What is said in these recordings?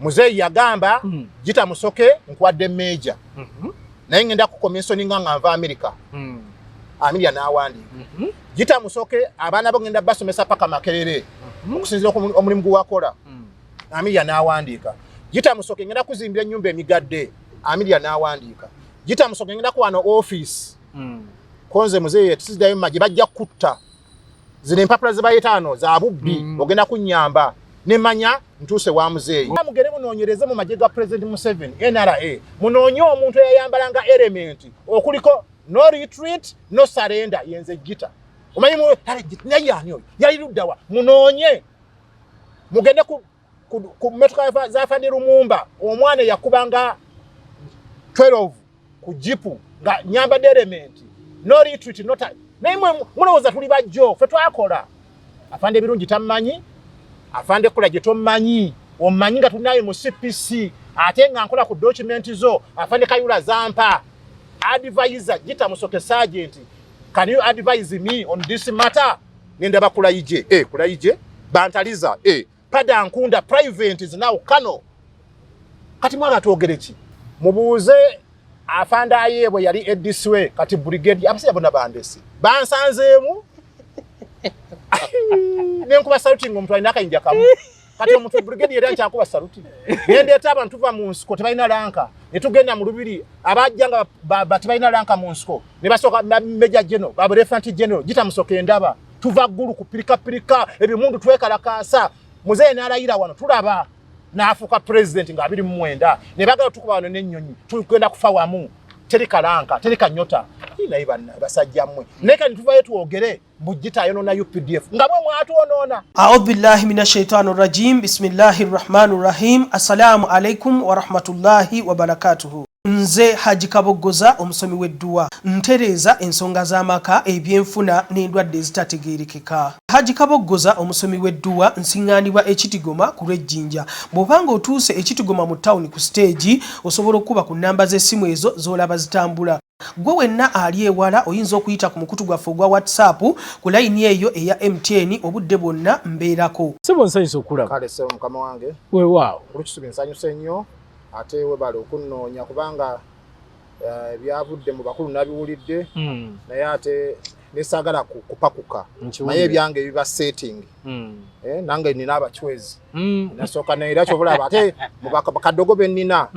Muzeeyi yagamba GIITA Musoke nkwadde major. Naye ngenda ku commission nga nva America. Amilia n'awandiika. GIITA Musoke abaana bo ngenda basomesa paka Makerere. Okusinziira omulimu gwakola. Amilia n'awandiika. GIITA Musoke ngenda kuzimbira ennyumba emigadde. Amilia n'awandiika. GIITA Musoke ngenda ku wano office. Konze muzeeyi tusidayo maji bajja kutta. Zine empapula ze bayitaano za bubbi ogenda kunnyamba. Nemanya ntuse wa muzeeyi. Mugere munoonyereze mu magye ga President Museveni NRA. Munoonye omuntu eyayambalanga element okuliko no retreat no surrender yenze GIITA. Omanyi mu yani oyo yaliruddawa munoonye. Mugende ku metuka za Fandi Lumumba omwana yakubanga 12 ku jipu nga nyamba element no retreat no time. Naye mulowooza tuli bajjo ffe twakola. Afande birungi tamanyi. Afande kula gye tomanyi omanyi nga tunaye mu CPC ate nga nkola ku document zo afande Kayula Zampa advisor GIITA Musoke sergeant, can you advise me on this matter? Ngenda bakulayigye kulayigye bantaliza pada nkunda private is now Kano kati mwaga twogereki mubuuze afande ayebwe yali ediswe kati brigade abasiya bona bandesi bansanzeemu nenkuba saluting omuntu alina akayinja kamu kati omuntu brigade yali akyakuba saluting ndeeta abantu tuva mu nsiko tebalina lanka ne tugenda mu lubiri abajjanga tebalina lanka mu nsiko ne basooka Major General baba Lieutenant General GIITA Musoke ndaba tuva ggulu ku pirika ebimundu twekalakaasa muzeeyi n'alayira wano tulaba n'afuuka president nga 29 ne bagala tukuba wano n'ennyonyi tugenda kufa wamu teri kalanka teri kanyota naye basajja mmwe neka nituvayo tuwogere GIITA yonona UPDF nga mwe mwatuonoona. A'udhu billahi minash shaitani rajim. Bismillahir rahmanir rahim. Assalamu alaikum wa rahmatullahi wa barakatuhu. Nze Haji Kabogoza omusomi w'edduwa ntereza ensonga z'amaka ebyenfuna n'endwadde ezitategeerekeka. Haji Kabogoza omusomi w'edduwa nsiŋŋaanibwa Ekitigoma ku Lwejjinja. Bw'obanga otuuse Ekitigoma mu town ku stage osobola okuba ku nnamba z'essimu ezo z'olaba zitambula. Gwe wenna ali ewala oyinza okuyita ku mukutu gwaffe ogwa WhatsApp ku layini eyo eya MTN obudde bwonna mbeerako. Sebo nsanyusa okulaba. Kale sebo mukama wange. Weewaawo. Olukisubi nsanyuse nnyo ate webale okunnoonya kubanga byavudde mu bakulu nabiwulidde naye ate nesaagala kupakuka naye ebyange biba setting nange nina abachwezi nasooka neera kyobulaba ate mu bakadogo bennina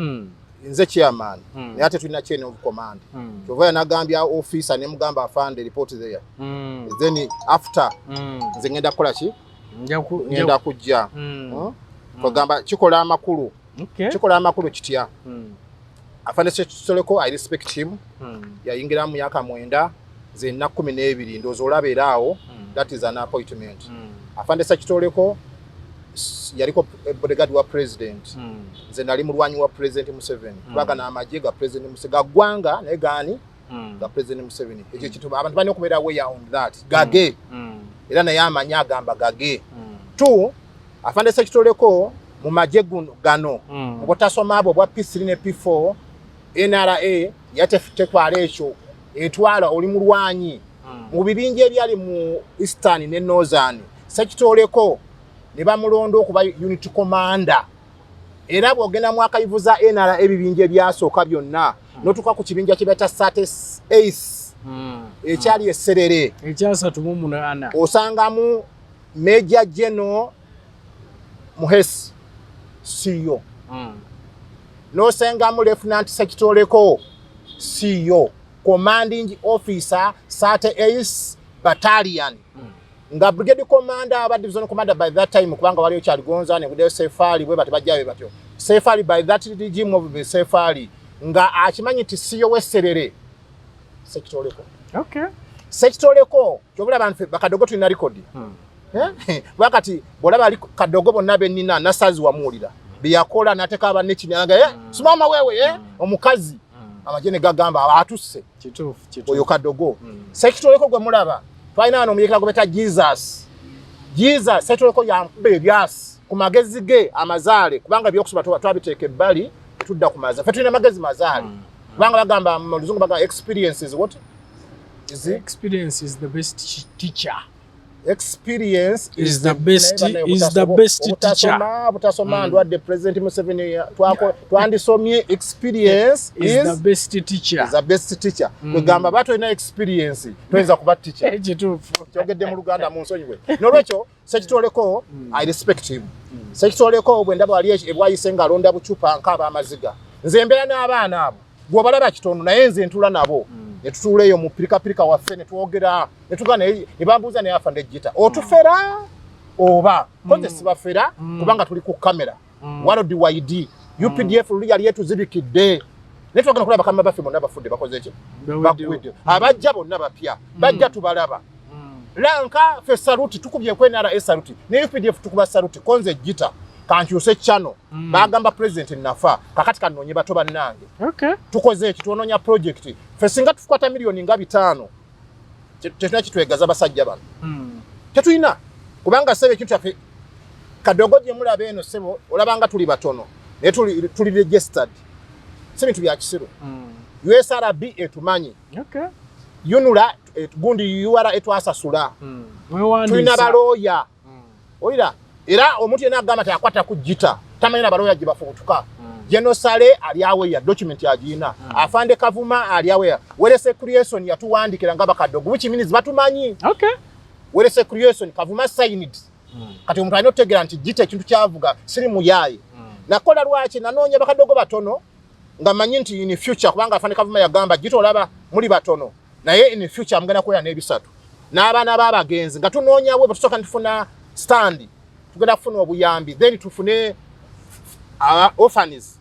nze chairman naye ate tulina chain of command kyova yanagambya officer ne mugamba afande report there then after nze ngenda kukola ki ngenda kujja kugamba kikola amakulu kikola amakulu kitya afande Soleko I respect him yayingira mu myaka 9 ze na 12 ndozo olabeeraawo that is an appointment afande Soleko yaliko bodyguard wa president nze nali mulwanyi wa president Museveni baga na amagye ga president Museveni gwanga ne gani ga president Museveni ekyo kitu abantu bali okubeera way on that gage era naye amanya agamba gage tu afande Soleko mu magye gano mubotasoma abo bwa P3 ne P4 NRA yatekwala ekyo etwala oli mulwanyi mu bibinje ebyali mu Eastern ne Northern Soleko ne bamulondo okuba unit commander era bwogenda mwaka ivuza NRA ebibinje byasooka byonna notuka ku kibinja kibeta 38 ekyali eserere ekyasatu mu 8 osangamu Major General Muhesi CEO no sengamu Lieutenant Soleko CEO commanding officer 38 battalion nga brigade commander aba division commander by that time kubanga wali okyaligonza ne kudeyo Sefali bwe batibajawe batyo Sefali by that regime of the Sefali nga akimanyi ti CEO weserere Soleko okay Soleko kyobula bantu bakadogo tulina record wakati bolaba ali kadogo bonna bennina nasazi wamuulira byakola nateka abanechi nanga simama wewe omukazi amajene gagamba atuse kitufu oyo kadogo Soleko gwe mulaba twalina no muyekera gobeta Jesus Soleko yambe byas ku magezi ge amazaale kubanga byokusoma twabiteeka ebbali tudda ku mazaale fetulina magezi mazaale kubanga bagamba mu luzungu baga experiences what is it? Experience is the best teacher. experience is the best teacher. Butasoma ndwadde President Museveni twandisomye experience is the best teacher. Is the best teacher. Wegamba bato ina experience toyinza kuba teacher. Kyogedde mu Luganda mu nsonyiwe. Nolwekyo sekitoleko I respect him. Sekitoleko bwe ndaba ali ebwayise nga alonda bucupa nkaba amaziga. Nze mbeera n'abaana abo. Gwe balaba kitono naye nze ntula nabo. Netutuleyo mu pirika waffe netwogera netugana ne bambuuza ne afa ndejjita otufera oba konze sibafera kubanga tuli ku kamera walo DYD UPDF luli yali yetuzibikidde netwagana kulaba kama baffe bonna bafudde bakoze ki bakwidde abajja bonna bapya bajja tubalaba lanka fe saluti tukubye kwenara saluti ne UPDF tukuba saluti konze jita kankyuse channel bagamba president nafa kakati kanonye bato bannange tukoze eki tuononya project fe singa tufukwata milioni nga 5 tetuna kitwegaza basajja bano tetuyina kubanga sebe kintu afe kadogo je mulabe eno sebo olabanga tuli batono ne tuli registered sebe tuli akisiro USRB etumanyi yunula gundi UR etwasasula tulina baloya oira era omuntu yena agamba takwata ku GIITA tamanyina baloya jibafutuka Genosale ali awe ya document ya jina afande Kavuma ali awe ya welese creation ya tuwandikira ngaba kadogo which means batumanyi welese creation Kavuma signed kati omuntu alina otegera nti GIITA ekintu kyavuga siri muyaye nakola lwaki nanoonya bakadogo batono nga manyi nti in future kubanga afande Kavuma yagamba GIITA olaba muri batono naye in future amgana koya n'ebisatu n'abaana babagenzi nga tunoonya we batusoka ntufuna stand tugenda kufuna obuyambi then tufune orphans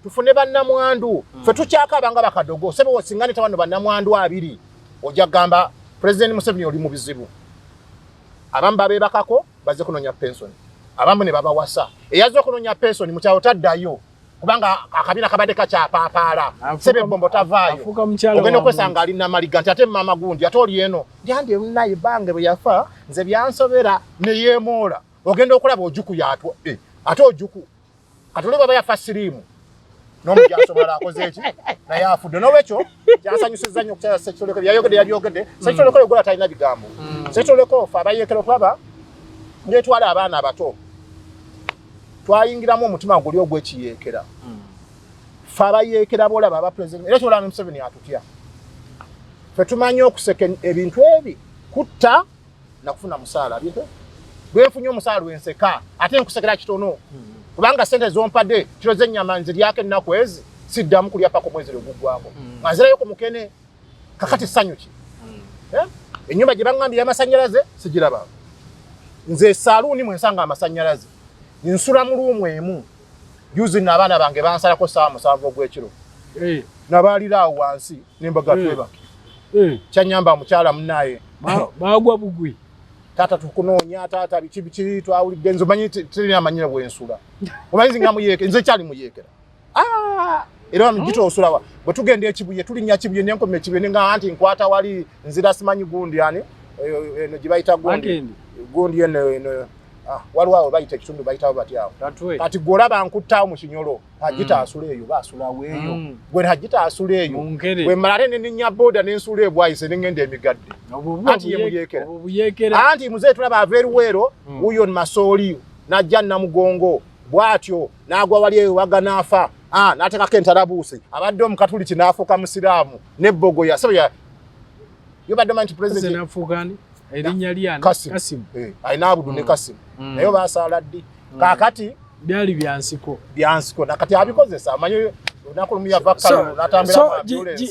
tufune bannamwandu fe tukyaka banga bakadogo sebe wosingane tabano bannamwandu 2 ojja gamba President Museveni oli mu bizibu abamba bebakako baze kunonya pension abamwe ne baba wasa eyazo kunonya pension mu kyawo taddayo kubanga akabina kabade kacha paapala sebe bombo tavayo ogenda kwesanga ali na maligante ate mama gundi atoli eno ndiande naye bange bwe yafa nze byansobera ne yemola ogenda okulaba ojuku yatwa ate ojuku katole baba yafa sirimu nomujjaso bala akoze eki na yafudde nowekyo kyasanyusiza nnyo kukyala sekitoleko byayogedde yabyogedde sekitoleko yogola talina bigambo sekitoleko fa abayekero kulaba ngetwala abaana abato twayingiramu omutima guli ogwekiyekera fa abayekera bolaba aba president era kyolaba Museveni atutya fe tumanyi okuseka ebintu ebi kutta na kufuna musaala bintu bwefunye omusaala wenseka ate nkusekera kitono kubanga sente zompadde kiroze nyama nziri yake nakwezi siddamu kulya pako mwezi lugugwako mazira yoko mukene kakati sanyuki enyumba gibangambye amasanyalaze sigiraba nze saluni mwensanga amasanyalaze nsula mu rumu emu juzi n'abaana bange bansalako saa 7 gw'ekiro nabalira wansi nembaga tweba kyanyamba mukyala munaye bagwa bugwi tata tukunoonya tata bichi twawulidde nzo manyi tulina amanyira bwensula omanyi nga muyeke nze kyali muyekera era mjito osulawa bwe tugenda ekibuye tulinya kibuye nenkomye kibuye nga anti nkwata wali nzira simanyi gundi yani eno gibayita gundi eno waliwo bayita ekitundu bayitawo batyawo kati golaba nkutta mu kinyolo GIITA asula eyo basula weeyo gwe GIITA asula eyo gwe malare nenya boda n'ensula ebwayise n'engenda emigadde anti ye muyekera anti muze tulaba averuwero uyo Masoli najja Namugongo bwatyo nagwa wali eyo waganafa natekako entalabuusi abadde omukatuli kinaafuuka musiraamu nebbogo yasaba yobadde manti president nafugani erinya lyana Kasim aina abudu ne Kasim nayo basala ddi kakati byali byansiko nakati abikozesa amanyi nakulumya vakalo natambira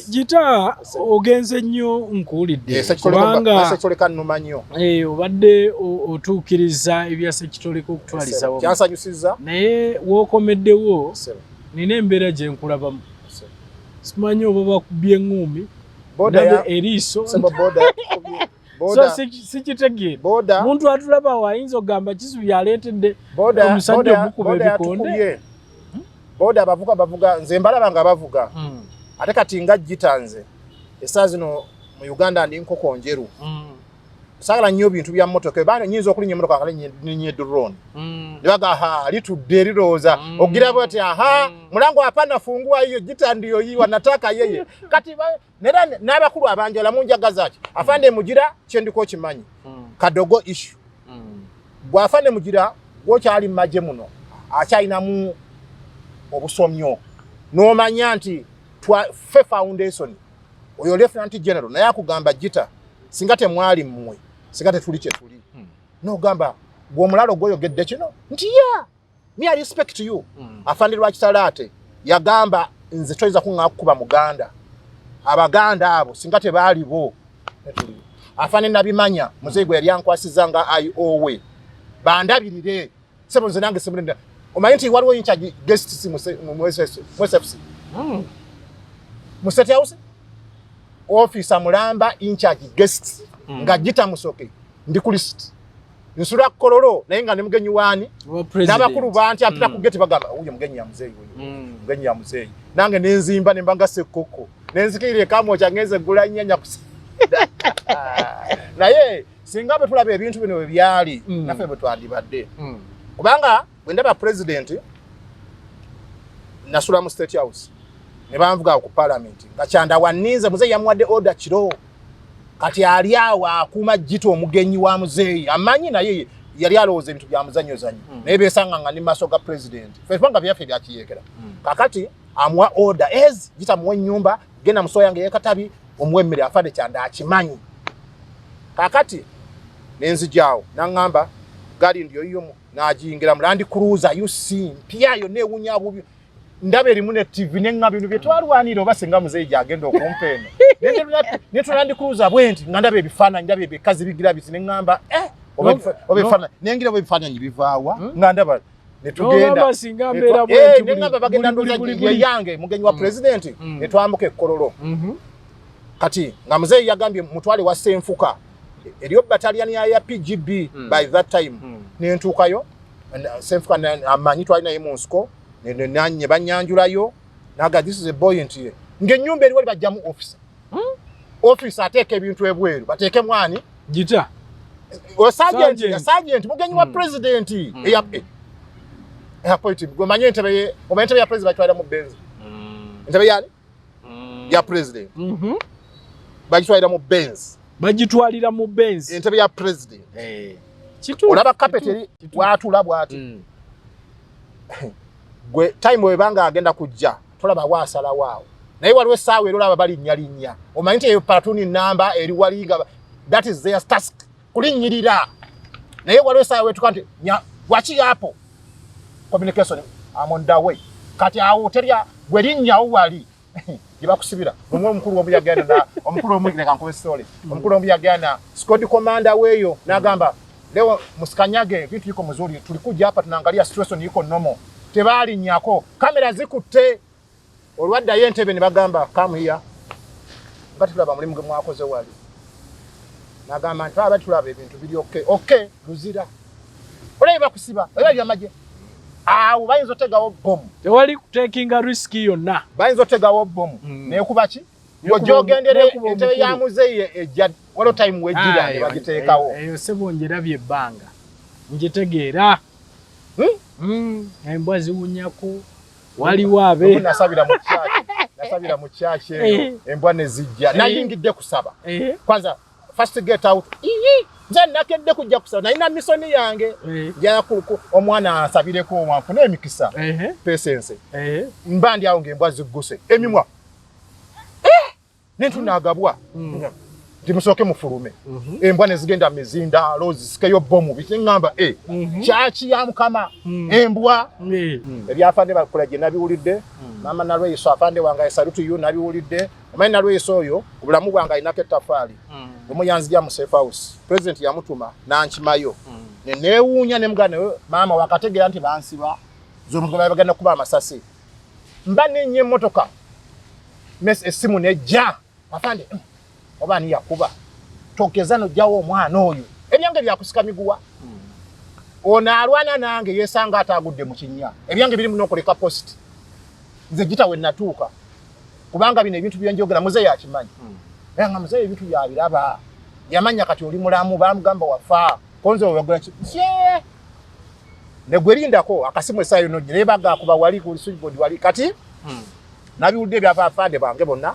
GIITA ogenze nnyo nkuulidde kubanga sekitoleka nnumanyo obadde otuukiriza ebya sekitoleka okutwaliza wamu kyansanyusiza naye wookomeddewo nina embeera gye nkulabamu simanyi oba bakubye eŋŋumi boda eriiso so sikitegeera muntu atulaba wayinza ogamba kisubi aleetedde omusajja omukuba ebikonde boda bavuga nze mbalaba nga bavuga ate kati nga GIITA nze esaawa zino mu Uganda ndi nkoko njeru sagala nnyo bintu bya mmotoka bano nyinza okulinya emmotoka nga ninye drone nibaga litudde liroza ogira bwati mulango hapana fungua hiyo GIITA ndiyo hii wanataka yeye kati nera n'abakulu abanjala munjagaza ki afande mugira kyendiko kimanyi Kadogo issue bwafane mugira gwokyali maje muno akyalinamu obusomyo n'omanya nti fe foundation oyo Lieutenant General naye akugamba GIITA singa temwali mmwe singa tetuli kye tuli n'ogamba gw'omulalo gwoyogedde kino nti me I respect you afande Lwakisalaate yagamba nze toyinza kuŋŋaako kuba muganda abaganda abo singa tebaalibo netuli afande nabimanya muzeyi gwe yali ankwasizanga IOwe bandabirire sebo nze nange simulenda omanyi nti waliwo in charge guests mu SFC mu State House officer mulamba in charge guests nga GIITA Musoke ndi ku list nsula kololo naye nga ne mugenyi wani n'abakulu banti apita ku gate bagamba uyo mugenyi ya muzeyi uyo mugenyi ya muzeyi nange nenzimba ne mbanga sekoko nenzikirire kamo kyangeze gula nyanya naye singa bwe tulaba ebintu bino bwe byali naffe bwe twandibadde kubanga bwe ndaba president nasula mu State House ne banvuga ku parliament nga kyanda waninze muzeyi yamuwadde order kiro kati ali awo akuuma GIITA omugenyi wa muzeyi amanyi naye yali alowooza ebintu bya muzanyo zanyo naye besanga nga ni maaso ga president fepanga byaffe byakiyekera kakati amuwa order ez GIITA muwe ennyumba genda musoya yange yekatabi omuwe emmere afande kyanda akimanyi kakati nenzijaawo naŋŋamba gali ndiyo iyo najingira mu Land Cruiser mpya yo neewunya bubi ndaba erimu ne TV nenga bintu bye twalwanira oba singa muzeyi gyagenda okumpa eno ne Land Cruiser bwenti nga ndaba ebifaananyi ndaba ebikazi bigira biti neŋŋamba oba nengira ebifaananyi bivaawa nga ndaba netugenda neŋŋamba bagenda ndoza yange mugenyi wa president netwambuka ekkololo kati nga muzeyi yagambye mutwale wa Senfuka eriyo battalion ya PGB by that time nentuukayo Senfuka amanyi twalina ye Munsiko nanye banyanjulayo naga this is a boy ntiye ng'ennyumba eri wali bajjamu office ateeka ebintu ebweru bateeke mwani GIITA sergeant mugenyi wa president appointed gomanye entebe ya president batwala mu Benz entebe yali ya president bagitwalira mu Benz bagitwalira mu Benz entebe ya president olaba carpet eri watula bwati gwe time webanga agenda kujja tolaba wasala wao naye waliwo essaawa eri olaba balinnyalinnya omanyi nti eyo platoon namba eri waliga that is their task kulinnyirira naye waliwo essaawa wetuka nti waki apo communication I'm on the way kati awo terya gwe linnyawo wali gibakusibira omwe omukulu omu yagenda omukulu omu leka nkuwe story omukulu omu yagenda squad commander weyo nagamba leo musikanyage vitu yuko mzuri tulikuja hapa tunaangalia situation yuko nomo tebali nyako kamera zikutte olwadda yentebe ne bagamba come here ngati tulaba mulimu mwakoze wali nagamba ntaba tulaba ebintu biri okay luzira oleba kusiba oleba amaje bayinza tegawo bomu tewali takinga risk yonna bayinza tegawo bomu ne kubaki yojogendere entebe ya muzeyi ejja walo time wejira ne bagiteekawo eyo sebonjera byebbanga njitegeera embwa ziwunyako waliwo abe nasabira mu church embwa ne zijja nayingidde kusaba kwanza first get out nze nakedde kujja kusaba nalina misoni yange jakuko omwana asabireko wanfuna emikisa patience mbandi awo ng'embwa zigguse emimwa nentunagabwa ndimusoke mufulume embwa ne zigenda mizinda lozi sikeyo bomu bitingamba chachi ya mukama embwa ebyafande bakulaje nabiwulidde mama nalwe yiso afande wanga salutu yu nabiwulidde omanyi nalwe yiso oyo obulamu bwanga inake tafali omuyanzija mu safe house president yamutuma nanchimayo neewunya ne mugane mama wakategera nti bansiba zomugoba bagenda kuba amasasi mbane nye motoka esimu nejja afande obani yakuba tokezano jawo omwana oyo ebyange byakusika miguwa ona alwana nange yesanga atagudde mu kinya ebyange biri muno koleka post nze GIITA we natuuka kubanga bino ebintu byenjogera muzeyi akimanyi nga muzeyi ebintu byabiraba yamanya kati oli mulamu bamugamba wafa konze oyogera ne gwelindako akasimu esayo no nebaga kuba wali ku switchboard wali kati nabiwulidde byava afande bange bonna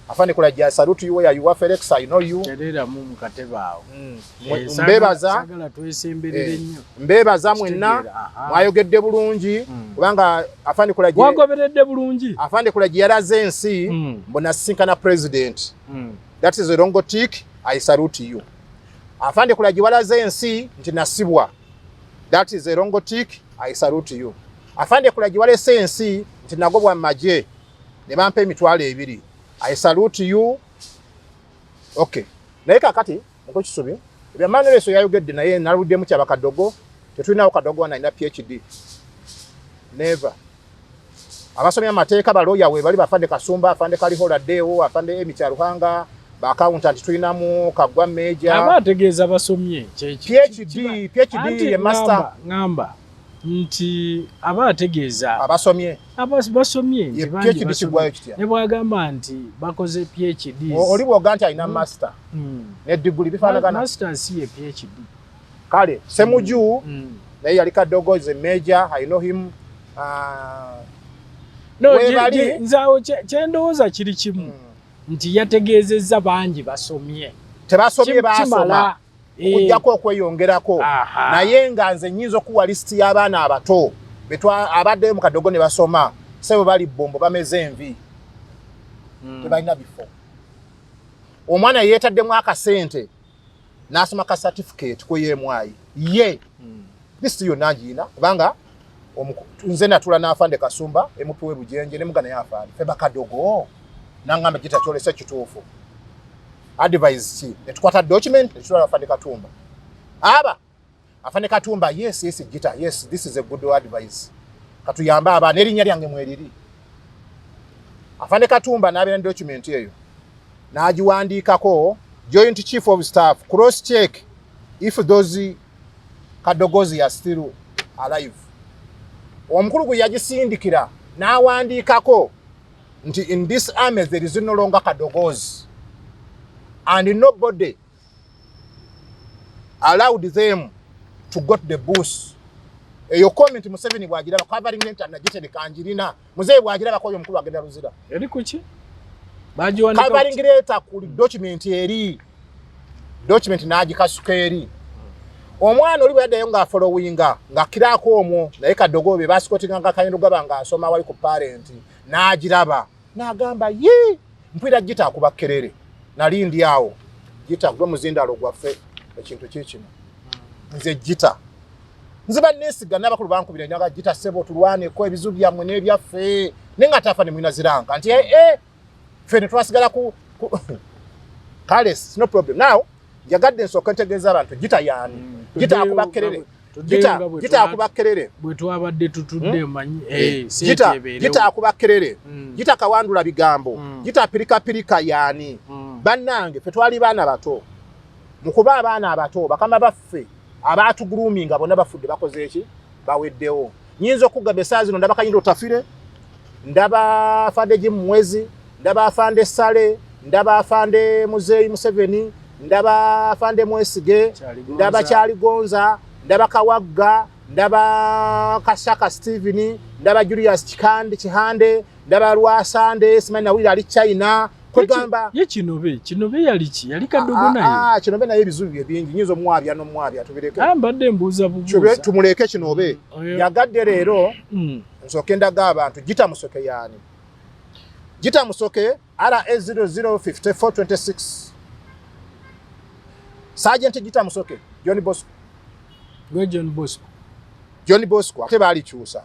Afande Kulajye, I salute you where you are. Felix, I know you. Mbebaza mwenna mwayogedde bulungi kubanga Afande Kulajye wagoberedde bulungi. Afande Kulajye yalaze ensi mbona sinkana president. That is a wrong tick. I salute you. Afande Kulajye walaze ensi nti nasibwa. That is a wrong tick. I salute you. Afande Kulajye walese ensi nti nagobwa maje ne bampa emitwalo 2. I salute you. Okay. Naye kakati nko kisubi ebya Maneleso yayogedde naye naludde mu kyaba Kadogo tetulinawo Kadogo anaina PhD. Never. Abasomya amateeka baloya we bali Bafande Kasumba, Afande Kalihola Deo, Afande Emikyaruhanga, ba accountant tulinamu Kagwa Major. Abategeeza basomye PhD ye master ngamba nti abategeeza abasomye basomye nti bangi basomye ne bwagamba nti bakoze PhD oli bwoganta alina master ne degree bifaanagana master si ye PhD kale Semuju naye yali Kadogo is a major. I know him. No, nzawo kyendowooza kiri kimu nti yategeezezza bangi basomye tebasomye basoma kujjako okweyongerako naye nga nze nnyinza okuwa listi y'abaana abato abaddeyo mu Kadogo ne basoma sebo bali bombo bameze envi tebalina bifo. Omwana yeetaddemu akasente n'asoma ka certificate kweyemwayi ye listi yonna ngiina kubanga nze natula n'Afande Kasumba emupiwe Bujenje ne mugana y'Afande feba Kadogo nangamba GIITA kyolesa kituufu advice ki netukwata document netutwala Afande Katumba Afande Katumba yes GIITA yes this is a good advice katuyamba abaana erinnya lyange mweriri. Afande Katumba n'abeera document eyo n'agiwandiikako Joint Chief of Staff cross check if those Kadogos are still alive. Omukulu gwe yagisindikira n'awandiikako nti in this army there is no longer Kadogos and nobody allowed them to go to the bush. Eyo comment Museveni bwagiraba covering internet GIITA kanjirina muzeyi bwagiraba ko omukulu agenda Luzira eri kuki bajiwandika covering letter ku document eri document n'agikasuka eri. Omwana oli bwaddayo nga followinga nga kirako omwo naye Kadogo be basikotinganga kayendo gabanga asoma wali ku parent n'agiraba n'agamba ye mpira GIITA akuba kerere nalindi awo GIITA gwe muzindalo gwaffe ekintu kikino nze GIITA nziba nesiga n'abakulu bankubira nyaga GIITA sebo tulwane ko ebizu byammwe n'ebyaffe nenga tafa ne mwina ziranga nti fe ne twasigala ku kale no problem now yagadde nsooka ntegeeza abantu GIITA yani GIITA akuba kerere GIITA akuba kerere bwe twabadde tutudde manyi GIITA akuba kerere GIITA kawandula bigambo GIITA pirika yani bannange fe twali baana bato mukuba abaana abato bakama baffe abatuguluminga bonna bafudde bakoze eki baweddewo. Nyinza okugaba essaawa zino ndaba Kayindo Tafire, ndaba Afande Jim Mwezi, ndaba Afande Sale, ndaba Afande Muzeeyi Museveni, ndaba Afande Mwesige, ndaba Kyaligonza, ndaba Kawagga, ndaba Kashaka Steven, ndaba Julius Kihande, ndaba Lwasande, simanyi nawulira ali China. Kugamba ye Kinobe yaliki yali Kadogo naye Kinobe naye bizubi bingi nyinzo mwabya no mwabya tubireke mbadde mbuuza bubuuza tumuleke Kinobe yagadde leero nsooke ndaga abantu GIITA Musoke yani GIITA Musoke RA005426 Sergeant GIITA Musoke John Bosco ate baali kyusa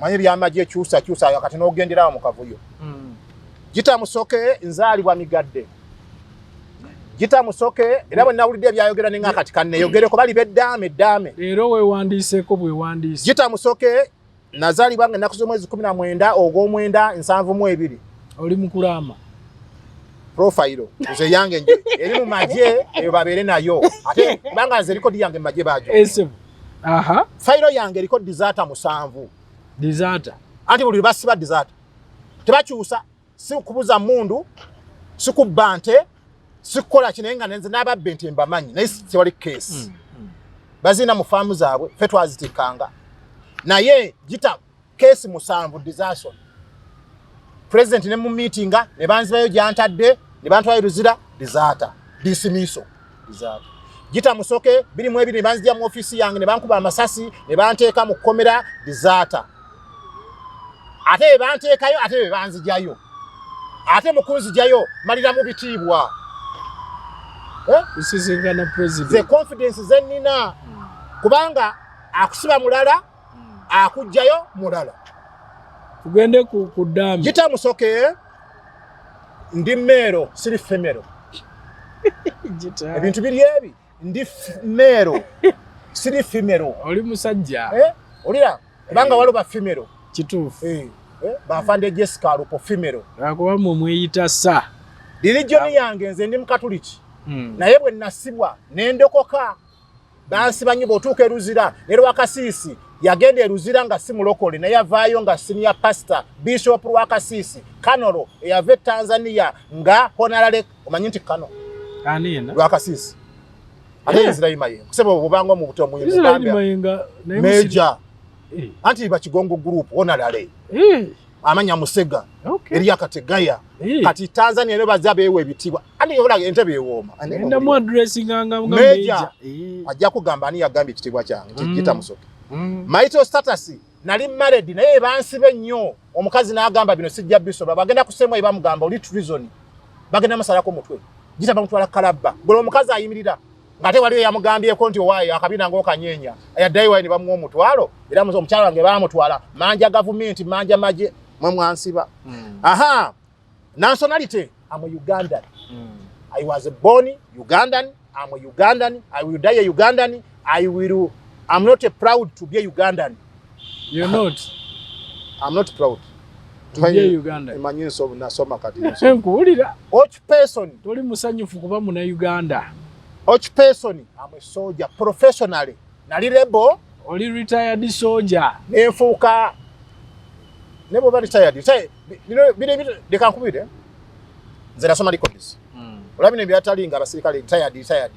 manye byamaje kyusa yakati n'ogenderawo mu kavuyo GIITA Musoke nzaalibwa migadde GIITA Musoke era bwe nawulidde byayogera ninga kati kanneyogereko bali beddame leero weewandiiseeko bwewandiise GIITA Musoke nazaalibwa nga ennaku z'omwezi 19 ogw'omwenda 72 oli mukulama profile nze yange eri mu magye eyo babeere nayo ate kubanga nze likodi yange mu magye baajo fayiro yange eriko disaata 7 disaata anti buli basiba disaata tebakyusa si kubuza mundu si kubante si kukola kinenga nenze n'ababbe nti mbamanyi naye tewali case bazina mu faamu zaabwe fe twazitikanga naye GIITA case 7 disaster president ne mu meetinga ne banzibayo gyantadde ne bantwayo Luzira disaata disimiso disaata GIITA Musoke biri mu ebiri ne banzija mu office yange ne bankuba amasasi ne banteeka mu komera disaata ate banteekayo ate banzijayo ate mukunzijayo malira mu bitiibwa usizingana president the confidence zenina kubanga akusiba mulala akujjayo mulala tugende ku dambi GIITA Musoke ndi mero siri femero GIITA ebintu biri ebi ndi mero siri femero oli musajja olira kubanga waloba femero kituufu bafande Jessica lupo femero akuba mu mweyita sa religion yange nze ndi mukatoliki naye bwe nasibwa nendokoka bansiba nnyo bw'otuuka Luzira ne Wakasiisi yagenda Luzira nga si mulokole naye avaayo nga senior pastor bishop Wakasiisi Kanolo eyava Tanzania nga honorary omanyi nti Kano anina Wakasiisi ate Israel Mayenga kusema obubanga mu buto mu Israel Mayenga major anti bakigongo group honorary amanya Musega eri akategaya kati Tanzania ne bazabeewe ebitibwa ani yola entebe ewooma enda mu addressing anga major ajja kugamba ani yagambye ekitibwa kyange GIITA Musoke maito status nali married naye bansibe nnyo omukazi n'agamba bino sijja biso bagenda kusemwa ibamugamba oli treason bagenda masalako mutwe GIITA bamutwala kalabba bolo omukazi ayimirira ngate wali yamugambyeko nti owaye akabina ng'okanyenya ayaddayo wayi ne bamuwa omutwalo era omukyala wange baamutwala manja gavumenti manja maje mwe mwansiba aha nationality I'm a Ugandan I was born Ugandan I'm a Ugandan I will die a Ugandan I'm not proud to be a Ugandan. You're not? I'm not proud to be a Ugandan. Imanyiso nasoma kati. Nkuwulira. Each person toli musanyufu kuba muna Uganda. Each person I'm a soldier professionally. Nali rebel. Oli retired soldier. Nenfuuka nebo bali retired. Bile dekankubire. Nze nasoma records. Olabine byatalinga abasirikale retired.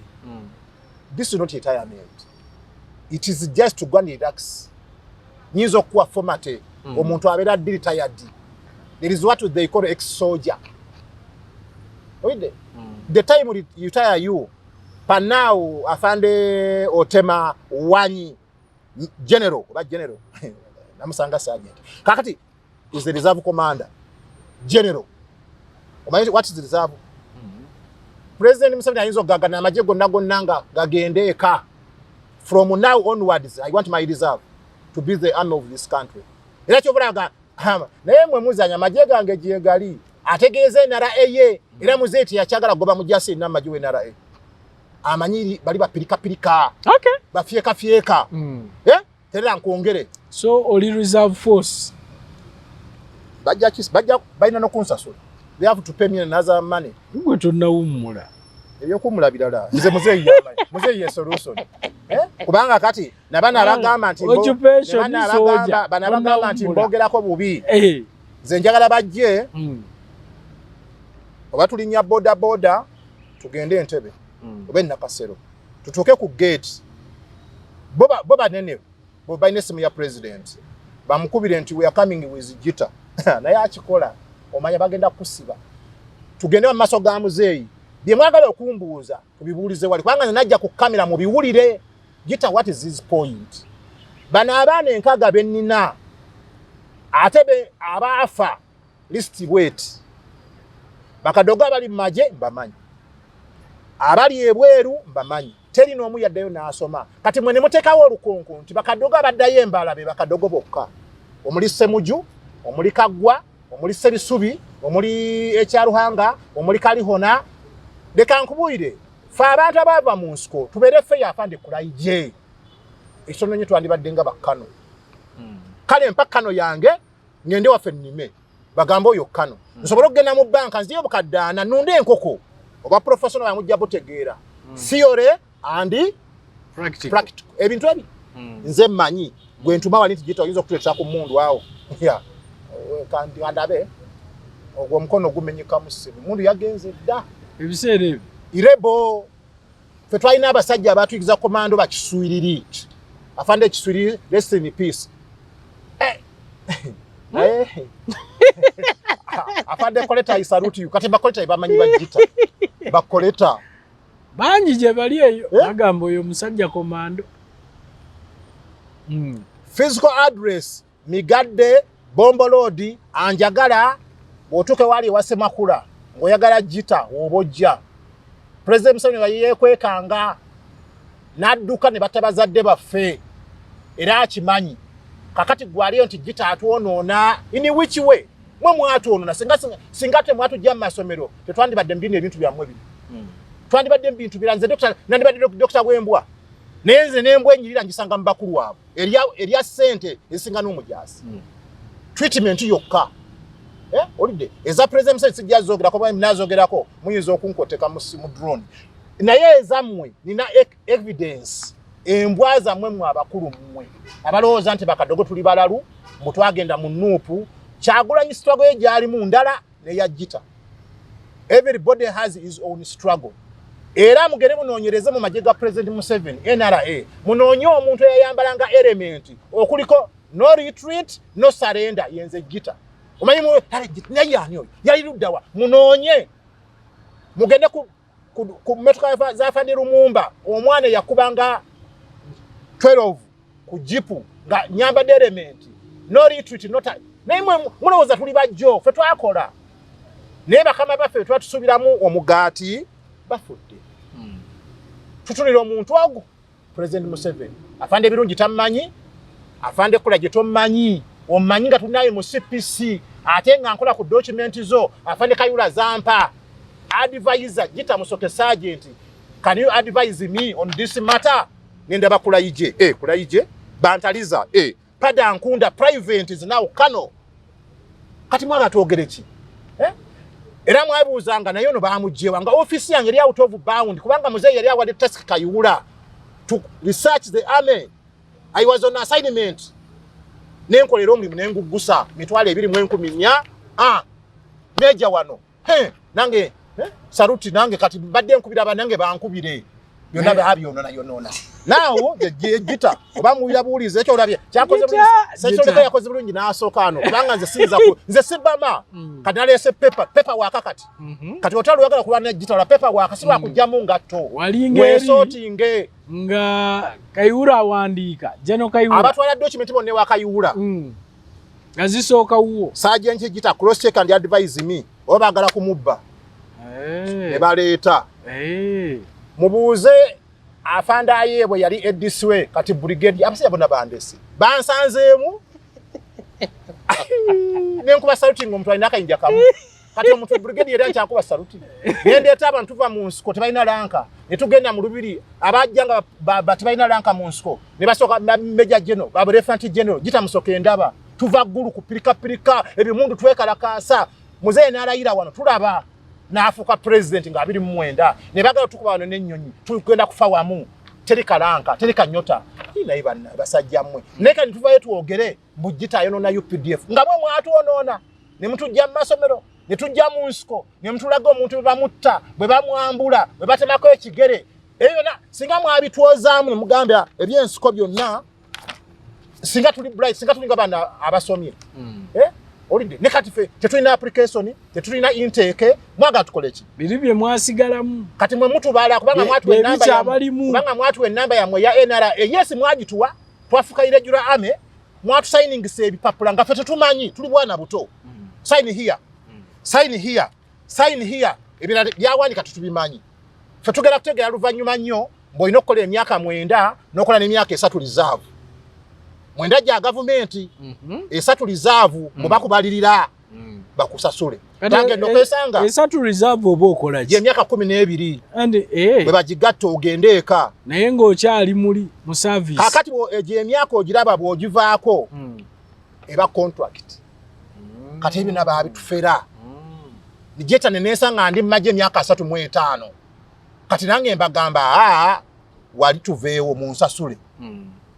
This is not retirement. It is just to go and relax. Nyizo kuwa formate omuntu abera retired. There is what they call ex-soldier. The time you retire you, panao afande otema wanyi general, oba general. Namusanga sergeant. Kakati is the reserve commander. General. What is the reserve? President Museveni ayinza gagana amaje gonna gagende eka. From now onwards, I want my reserve to be the army of this country. Era kyobulaga naye mwe muzanya amaje gange gyegali ategeeze nara eye era muzeeti yakyagala goba mujasi na majiwe nara e amanyiri bali bapirika okay bafyeka tera nkuongere so oli reserve force bajja baina no kunsasula they have to pay me another money ngwe tonnawummula ebyo kumulabirala nze muzeeyi solution kubanga kati nabana bagamba nti bagamba nti mbogerako bubi nze njagala bajje oba tulinya boda tugende Entebbe oba Nakasero tutuuke ku gate boba nene boba inesimu ya president bamukubire nti we are coming with GIITA naye akikola omanya bagenda kusiba tugende mu maaso ga muzeeyi bye mwagala okumbuuza tubibuulize wali kubanga najja ku kamera mu biwulire GIITA what is his point bana abaana enkaga bennina atebe abaafa list bwet bakadogo abali maje mbamanyi abali ebweru mbamanyi teri n'omu yaddayo n'asoma kati mwene muteekawo olukonko nti bakadogo abaddayo embala be bakadogo bokka omuli Ssemuju omuli Kaggwa omuli Sebisubi omuli Ekyaruhanga omuli Kalihona leka nkubuyire fe abantu abaava mu nsiko tubeere ffe yafande Kulayigye ekitono nnyo twandibadde nga bakkano kale mpa Kano yange ngende waffe nnime bagamba oyo Kano nsobola okugenda mu banka nziyo bukaddaana nunde enkoko oba professional yamujja butegeera theory and practical ebintu ebi nze mmanyi gwe ntuma wali nti GIITA oyinza okutuleetera ku mundu awo kandi andabe ogwo omukono gumenyeka mu ssibu mundu yagenze dda ebiseera ebyo irebo fe twalina abasajja abatuyigiza komando bakiswiriri afande ekiswiriri rest in peace afande koleta I salute you kati bakoleta bamanyi bajita bakoleta banji je bali eyo agambo yo musajja komando physical address migadde bombo road anjagala otuke wali wasemakula ngoyagala jita obojja president Museveni yekwekanga nadduka ne batabazadde baffe era akimanyi kakati gwaliyo nti jita atuonoona in which way mwe mwatuonoona singa temwatujja mu masomero tetwandibadde mbine ebintu byammwe bino twandibadde mbintu biranze nandibadde Dr. Wembwa nenze nembwe nyirira ngisanga mu bakulu wabo erya sente esinga n'omujaasi treatment yokka olide eza president Museveni sijjazogera ko bali mnazogerako muyinza okunkoteka mu drone naye ezammwe nina evidence embwa zammwe mwe abakulu mmwe abalowooza nti bakadogo tuli balalu mutwagenda mu nuupu Kyagulanyi struggle ye gyali mu ndala ne yajjita everybody has his own struggle era mugere munoonyereze mu majega president Museveni NRA munoonye omuntu eyayambalanga element okuliko no retreat no surrender yenze jita omanyi mu yani oyo yali luddawa munoonye mugende ku metuka za fandi Lumumba omwana yakubanga 12 ku jipu nga nyamba element no retreat no naimwe mulowooza tuli bajjo fe twakola naye bakama baffe twatusubiramu omugaati bafudde tutulira omuntu ogwo president Museveni afande birungi tamanyi afande kula gye tomanyi omanyi nga tunaye mu CPC ate nga nkola ku document zo afande Kayula Zampa advisor Jita Musoke sergeant can you advise me on this matter nenda bakulayije kulayije bantaliza pada nkunda private is now Kano kati mwana tuogereki era mwabuuzanga nayo no bamujjewa nga office yange yali out of bound kubanga muzeyi yali awadde task Kayula to research the army. I was on assignment nenkolera omulimu nengugusa mitwale 2014 meja wano nange saruti nange kati badde nkubira banange bankubire yonna babyonona yonona now the Jita oba muwira buulize ekyo olabye kyakoze bulungi sekyoleka yakoze bulungi n'asokaano kubanga nze sinza nze sibama kati nalese paper wakakati kati otalo yagala kulwana Jita la paper wakasiba kujjamu ngatto wesotinge nga Kayura awandiika jeno Kayura abatwala document bonne wa Kayura ngazisooka wuwo sergeant Jita cross check and advise me oba agala kumubba ne baleeta mubuuze afanda ayebwe yali ediswe kati brigade abasya bona bandesi bansanzeemu nenkuba saluting omuntu alina akayinja kamu kati omuntu brigade yali akyakuba saluting nendeeta abantu tuva mu nsiko tebalina lanka ne tugenda mu lubiri abajjanga tebalina lanka mu nsiko ne basooka Major General Lieutenant General Jita Musoke ndaba tuva ggulu kupirika ebimundu twekalakaasa muzeeyi n'alayira wano tulaba n'afuuka president nga 20mwenda ne bagala tukuba wano n'ennyonyi tugenda kufa wamu teri kalanka teri kanyota naye basajja mmwe naye kati tuvayo twogere mbu Jita ayonoona UPDF nga mwe mwatuonoona ne mutujja mu masomero ne tujja mu nsiko ne mutulaga omuntu bwe bamutta bwe bamwambula bwe batemako ekigere eyo yonna singa mwabitwozaamu ne mugamba ebyensiko byonna singa tuli bright singa tuli nga bana abasomye olinde ne kati fe tetulina application tetulina intake mwaga tukoleki biri bye mwasigalamu kati mwe mutubala kubanga mwatu enamba ya kubanga mwatu enamba ya mwe ya NRA yes mwagituwa twafuka ile jura ame mwatu signing se bipapula nga fe tetumanyi tuli bwana buto sign here sign here sign here ebira byawani katutubimanyi fe tugera kutegera luvanyuma nnyo mboyino okukola emyaka 9 n'okola n'emyaka 3 reserve mwenda gya government esatu reserve mubakubalirira bakusasule tange nokesanga esatu reserve oba okola je emyaka 12 and bwe bagigatta ogendeeka naye ng'okyali muli mu service kakati je emyaka ogiraba bw'ogivaako eba contract kati ebina baabitufera nijeta nenensanga ndi maje emyaka 35 kati nange mbagamba wali tuveewo mu nsasule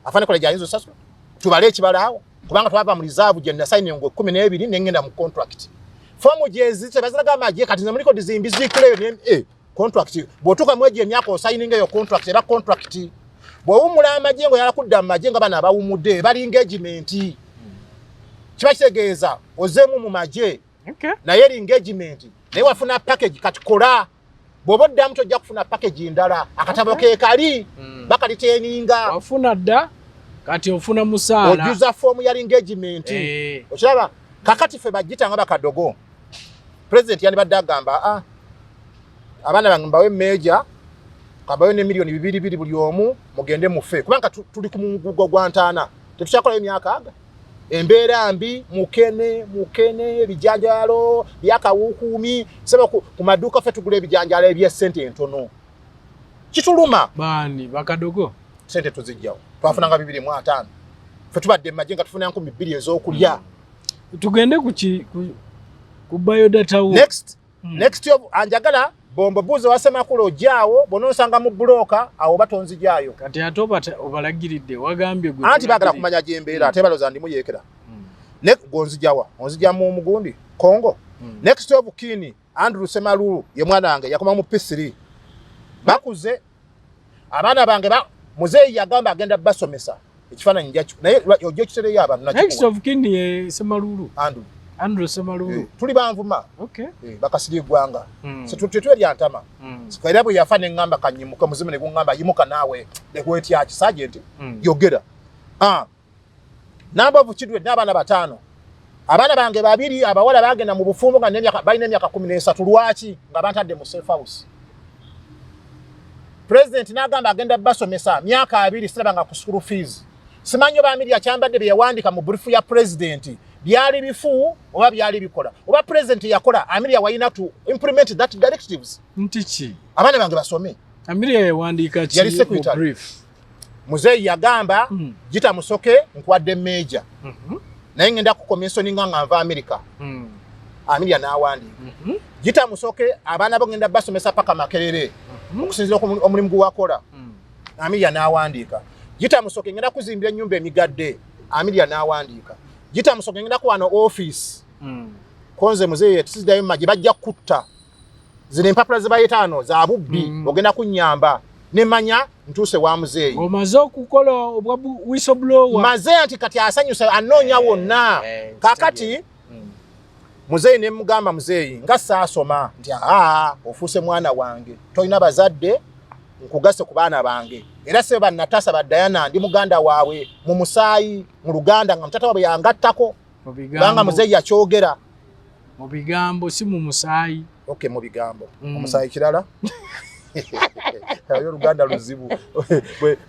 afane kola jayinzo sasule tubale ekibalawo kubanga twava mu reserve je na signing ngo 12 nengenda mu contract fomu jezi tebaziraga maje kati namuliko dizimbi zikleyo ne contract botuka mweje emyaka o signing eyo contract era contract bwo umula amajengo yalakudda amajengo bana abawumudde bali engagement kiba kitegeeza ozemu mu maje naye eri engagement naye wafuna package kati kola bw'oba oddamu tojja kufuna package ndala akatabo keekali bakaliteninga wafuna dda kati ofuna musaala ojuza fomu ya engagement okiraba kakati ffe bagita nga bakadogo president yandibadde agamba abaana bange mbawe meja kabayo ne milioni 2 buli omu mugende mufe kubanga tuli ku mugugo gwa ntaana tetukyakolayo emyaka aga embeera mbi mukene ebijanjalo byakawukuumi seba ku maduuka ffe tugula ebijanjalo eby'essente entono kituluma baani bakadogo sente tuzijjawo twafunanga 2,500 ffe tubadde mu majje nga tufuna 2,000 ez'okulya tugende ku biodata wo next anjagala bombo buzo wasemakulu ojaawo bonosanga mu bloka awo batonzijayo kati atoba obalagiridde wagambye gwe anti bagala kumanya jembeera ate baloza ndi muyekera ne gonzijawa onzija mu mugundi Kongo next of kin Andrew Semalulu ye mwana wange yakoma mu P3 bakuze abana bange muzeyi yagamba agenda basomesa ekifaananyi njacho naye ojjo kitere yaba next of kin ye Semalulu Andrew Semalulu tuli banvuma bakasiri gwanga setutwe lya ntama sikaira bwe yafa ne ngamba kanyimuka muzime ne ngamba yimuka nawe legweti ya sergeant yogera namba buchidwe n'abana batano abana bange babiri abawala bagenda mu bufumbo nga nemyaka bayina emyaka 13 lwaki nga bantadde mu safe house president n'agamba agenda basomesa myaka 2 sirabanga ku school fees simanyo bamiri akyambadde bye yawandika mu brief ya president byali bifu oba byali bikola oba president yakola Amiria wayina to implement that directives ntichi abana bange basome Amiria yawandika chi mu brief muzeyi yagamba GIITA Musoke nkwadde major naye ngenda ku commission nga nva America Amiria n'awandika GIITA Musoke abana bagenda basomesa paka Makerere okusinzira omulimu gwakola Amiria n'awandika GIITA Musoke ngenda kuzimbira ennyumba emigadde Amiria n'awandika GIITA Musoke ngenda ku wano office konze muzeyi tusidayo maji bajja kutta zine empapula zibayitaano za bubbi ogenda kunnyamba nemanya ntuse wa muzeyi omaze okukola obwa whistleblower maze anti kati asanyusa anoonya wonna kakati muzeyi ne mugamba muzeyi nga saasoma nti ofuuse mwana wange tolina bazadde nkugase ku baana bange era seba natasa badayana ndi muganda waabwe mu musaayi mu Luganda nga mutata waabwe yangattako banga muzeyi yakyogera mu bigambo si mu musaayi mu bigambo omusaayi kirala ayo Luganda luzibu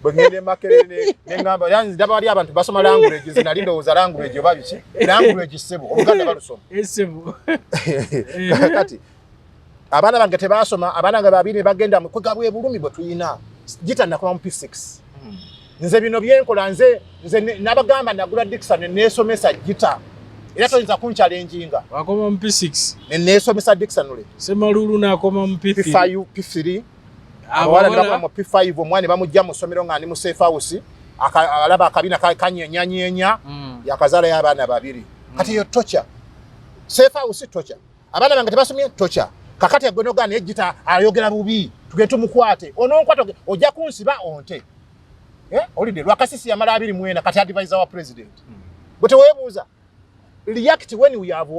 bwe ngende Makerere nengamba yanzi ndaba bali abantu basoma language zinali ndowooza language oba biki language sebo Oluganda balusoma esebo kati abana bange tebasoma abana nga babiri bagenda mu kugabwe bulumi bwe tuyina GIITA nakoma mu P6 nze bino byenkola nze nabagamba nagula Dickson nesomesa GIITA era toyinza kunchalenjinga wakoma mu P6 nesomesa Dickson ule Semalulu nakoma mu P5 abawala nakoma mu P5 omwani bamujja mu somero nga ndi mu safe house alaba akabina kanyenyanya yakazala y'abaana babiri kati yo tocha safe house tocha abana bange tebasomye tocha kakati agwenoga ne GIITA ayogera bubi tugetu mukwate ononkwata ojja kunsiba onte olide lwakasisi ya mara 2 kati advisor wa president but webuza react when we have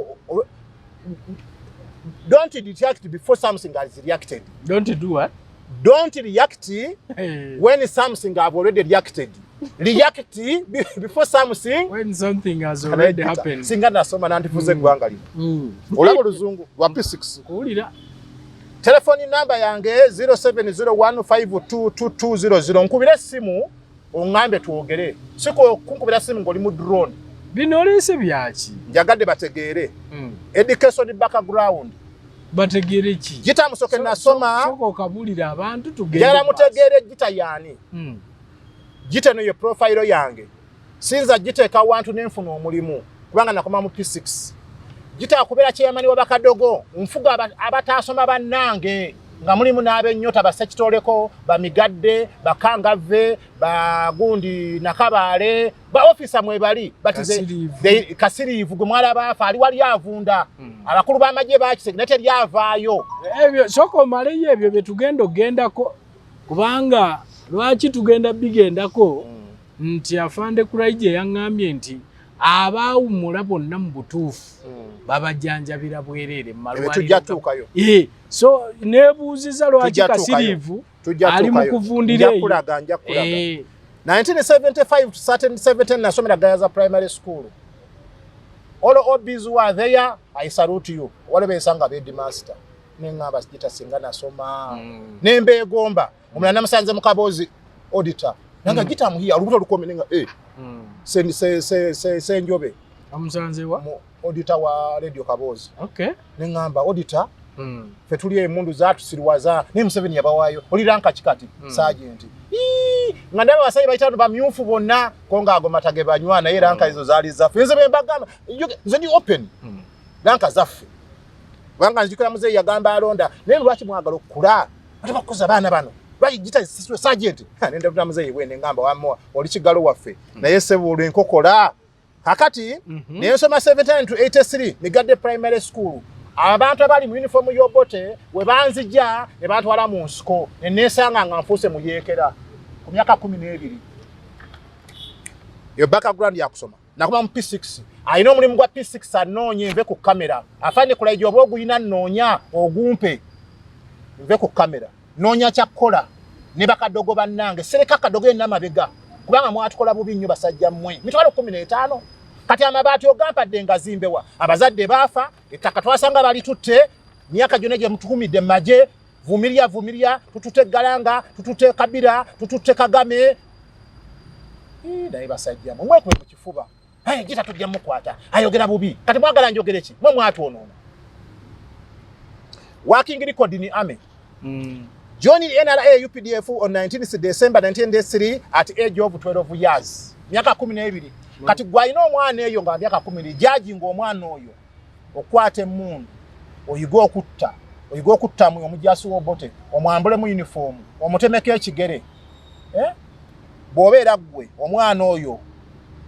don't react before something has reacted don't do what don't react when something have already reacted react before something when something has already happened singa nasoma nandifuze gwanga lino olabo luzungu wa P6 kuulira telefoni namba yange 0701522200 nkubira simu ongambe tuogere siko kunkubira simu ngoli mu drone bino lese byaki njagadde bategeere education background bategeere ki GIITA Musoke nasoma soko kabulira abantu tugende yala mutegeere GIITA yani GIITA no ye profile yange sinza GIITA wantu nenfuna omulimu kubanga nakoma mu P6 GIITA akubera chairman wa BAKADOGO nfuga abatasoma bannange nga mulimu n'abennyota basekitoleko bamigadde bakangave bagundi nakabaale ba officer mwebali batize kasirivu gumwala bafa ali wali avunda abakulu b'amagye bakisege nate lyavaayo ebyo soko male yebyo betugendo gendako kubanga lwaki tugenda bigendako nti afande Kulayigye yangambye nti abawumula bonna mu butuufu babajjanjabira bwerere mu malwaliro. So nebuuziza lwaki Kasiriivu ali mu kuvundira eyo. 1975 to 17 nasomera Gayaza Primary School. All OBs who are there, I salute you. Wale besanga be headmaster. Nengaba SGT singa nasoma. Nembe egomba. Omulala namusanze mu Kabozi auditor. Nanga gita muhiya olubuto lukome nenga se njobe. Amusanze wa? Mu auditor wa Radio Kabozi. Okay. Nengamba auditor. Fetulie emundu zaatu siriwaza. Ne Museveni yabawayo. Oliranka kikati sergeant. Ngandaba basayi bayitano bamyufu bonna konga agomatage banywana era ranka izo zali zaffe. Nze bembagamba zedi open. Ranka zaffe. Wanga nzikira muzeyi yagamba alonda. Ne lwaki mwagala okula? Atabakoza bana bano. Lwaki gita siswe sergeant. Nenda tuta muzeyi wene ngamba wamoa oli kigalo waffe. Na yesebo olwenkokola. Kakati ne nsoma 17 to 83 Migadde Primary School. Abantu abali mu uniform y'obote we banzija ne batwala mu nsiko nesanga nga nfuse mu yekera ku myaka 12 yo background ya kusoma nakoma mu P6 ayino mulimu gwa P6 anonye nve ku kamera afanye Kulaigye obwogu ina nonya ogumpe nve ku kamera nonya kyakola ne bakadogo bannange sereka kadogo yenna mabega kubanga mwatukola bubi nnyo basajja mmwe mitwalo 15 kati amabati ogampadde ngazimbewa abazadde bafa ettaka twasanga bali tutte myaka gyonna gye mutukumidde maje vumiria tutute galanga tutute Kabira tutute Kagame naye basajja mwe ku kifuba gita tujja mukwata ayogera bubi kati mwagala njogere ki mwe mwatwonoona working record in army joining NRA UPDF on 19 December 1983 at age of 12 years myaka 12 kati gwaina omwana eyo nga myaka 10 jaji ng'omwana oyo okwate mundu oyigo okutta mu omujasi w'obote omwambule mu uniform omutemeke ekigere bw'obeera gwe omwana oyo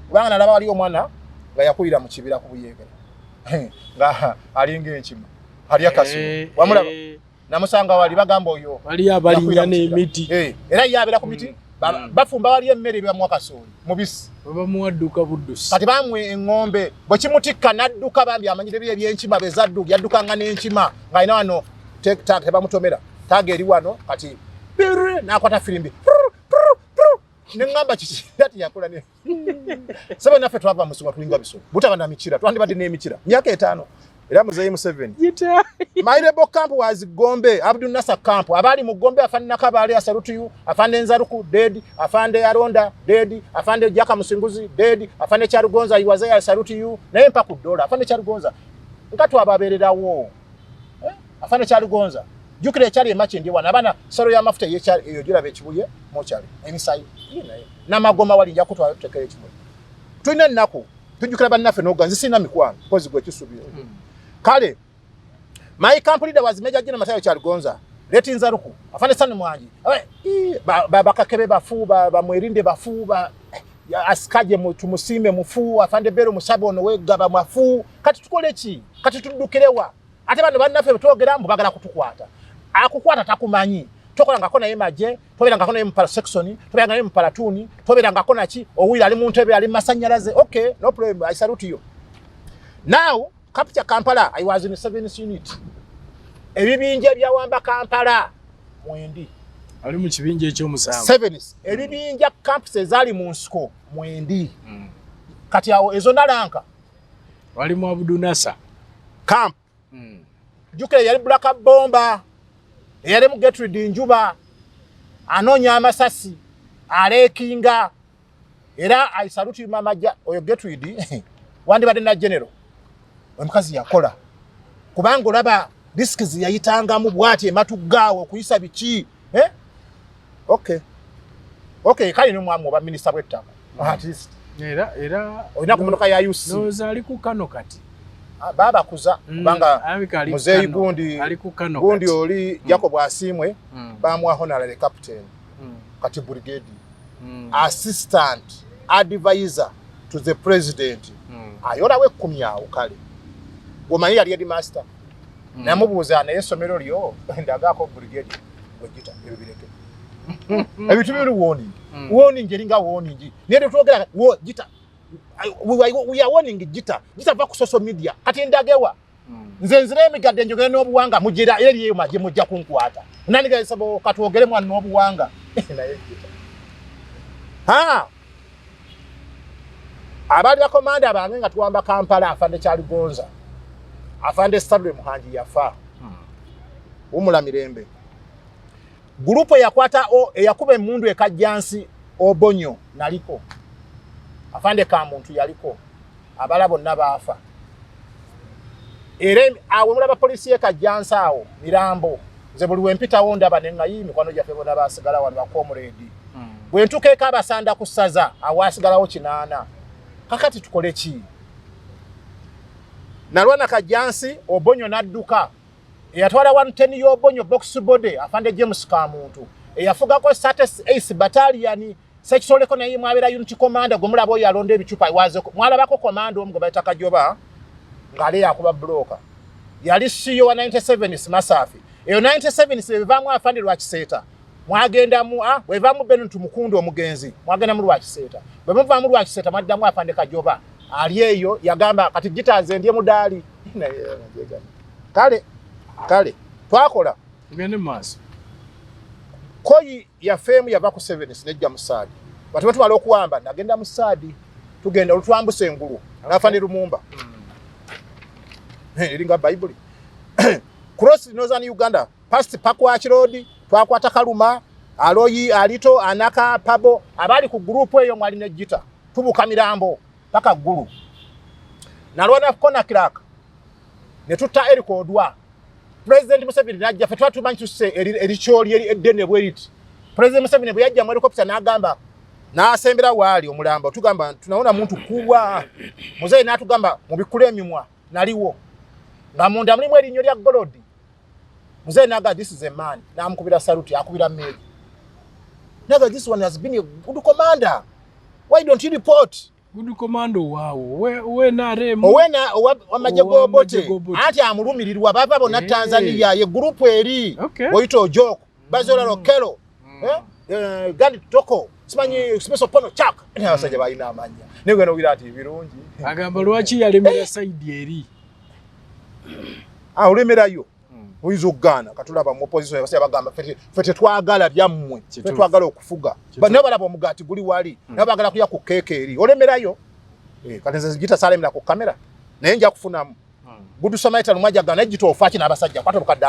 kubanga nalaba wali omwana nga yakulira mu kibira ku buyegere nga alinga enkima ali akasubi wamulaba namusanga wali bagamba oyo wali abalinya n'emiti era yabeera ku miti bafumba wali emmere bya mwakasooli mubisi baba muwadduka buddusi kati bamwe engombe bwe kimutikka nadduka bambi amanyire bye byenkima bezaddu yaddukanga n'enkima ng'alina wano tektak tebamutomera taga eri wano kati n'akwata firimbi neŋŋamba kiki ati yakola ne sebe naffe twava musonga tulinga biso butaba na mikira twandibadde n'emikira myaka 5 era muzeyi Museveni Mairebo camp was Gombe Abdul Nasser camp abali mu Gombe afande Nakabale asalutu yu afande Nzaruku dead afande Aronda dead afande Jaka Musinguzi dead afande Charugonza iwaze asalutu yu naye mpa ku dola afande Charugonza ngatu ababererawo afande Charugonza jukire chali emache ndi wana bana saro ya mafuta ye chali eyo jira bechibuye mo chali emisai naye na magoma wali yakutwa tekere chimwe tuina nako tujukira banaffe noganzi sina mikwano kozi gwe kisubira kale my camp leader was Major General Matayo Charugonza leti Nzaruku afande sana mwanji bakakebe bafu bamwerinde bafu asikaje tumusime mufu afande bero musabono wegaba mafu kati tukole ki kati tudukirewa ate bano banaffe betwogera mbu bagala kutukwata akukwata takumanyi tokola ngako naye maje tobera ngako naye mpala section tobera naye mpala tuni tobera ngako nachi owira ali muntu ebe ali masanyalaze okay no problem I salute you now capture Kampala I was in 7th unit ebibinje byawamba Kampala mwendi ali mu kibinje ekyomusanvu 7th ebibinje camps zali mu nsiko mwendi kati awo ezo nalanka wali mu Abudunasa camp jukire yali Black Bomba yali mu Gertrude Njuba anonya amasasi alekinga era I salute mama oyo Gertrude wandi bade na general omukazi yakola kubanga olaba risks yayitanga mu bwati ematugawo kuyisa biki okay kali ni mwamu oba minister w'ettaka at least era olina kumotoka ya UC nozali ku kano kati baba kuza kubanga muzeyi gundi oli Jacob Asimwe bamwa honorary captain kati brigade assistant advisor to the president ayola we 10 awo kale omanyi yali headmaster namubuuza naye essomero lyo ndagako brigade wegita ebireke ebitu biri warning ngeringa warning niye twogera wo gita we are warning GEETA va ku social media kati ndagewa nze nzire emigadde njogere n'obuwanga mugira eri eyo maje mujja kunkwata nani ga sabo katwogere mwana n'obuwanga naye GEETA abali bakomanda bange nga tuwamba Kampala afande Kyaligonza afande Stable Muhanji yafa umula mirembe grupo yakwata eyakuba emundu ekajjansi obonyo naliko afande ka muntu yaliko abala bonna baafa era awo mulaba polisi ekajjansa awo mirambo nze buli wempita wonda banenga yi mikwano gyaffe bonna basigala wano bakomredi bwe ntuke kabasanda kusaza awasigalawo 8 kakati tukole ki nalwana kajjansi obonyo nadduka eyatwala 110 y'obonyo box body afande James Kamuntu eyafugako status ace battalion sekitoleko naye mwabera unity commander gomulabo yalonda ebicupa iwaze mwalabako commander omugaba etakajoba ngale yakuba bloka yali CEO wa 97 Masafi eyo 97 sevamu afande Lwakiseta mwagenda mu wevamu benu tumukundu omugenzi mwagenda mu Lwakiseta bwemuva mu Lwakiseta maddamu afande Kajoba ali eyo yagamba kati GEETA nze ndiye mudali kale twakola ngene maso koyi ya femu yava ku 7 nejja musadi batatu wali okuwamba nagenda musadi tugenda olutwambuse engulu nafandi Lumumba iringa Bible cross Northern Uganda past Pakwach Road twakwata Kaluma aloyi alito anaka pabo abali ku group eyo mwali ne GEETA tubuka mirambo paka gulu nalwana kona kiraka ne tutta eriko odwa President Museveni najja fe twatumanyi tuse ericholi eri eddene bweriti President Museveni bwe yajja mu helicopter n'agamba n'asembera wali omulambo tugamba tunaona muntu kubwa muzeyi n'atugamba mubikule emimwa naliwo nga munda mulimu erinyo lya Golodi muzeyi n'agamba this is a man n'amukubira salute akubira mmeri naga this one has been a good commander why don't you report good commander wawo we na remo owena wamajego bote ati amulumirirwa baba bona Tanzania ye group eri boito joko bazola lokero gandi toko simanyi special pono chak abasajja bayina amanya negwe no wirati birungi agamba lwachi yalemera side eri ulemerayo uyizo gana katulaba mu opposition yabasya bagamba fete twagala byammwe fete twagala okufuga bano balaba omugati guli wali nabagala kuya ku keke eri olemerayo katenze GEETA salemera ku kamera naye nja kufunamu gudu somaita lumwaja gana GEETA ofaki n'abasajja kwato lukadde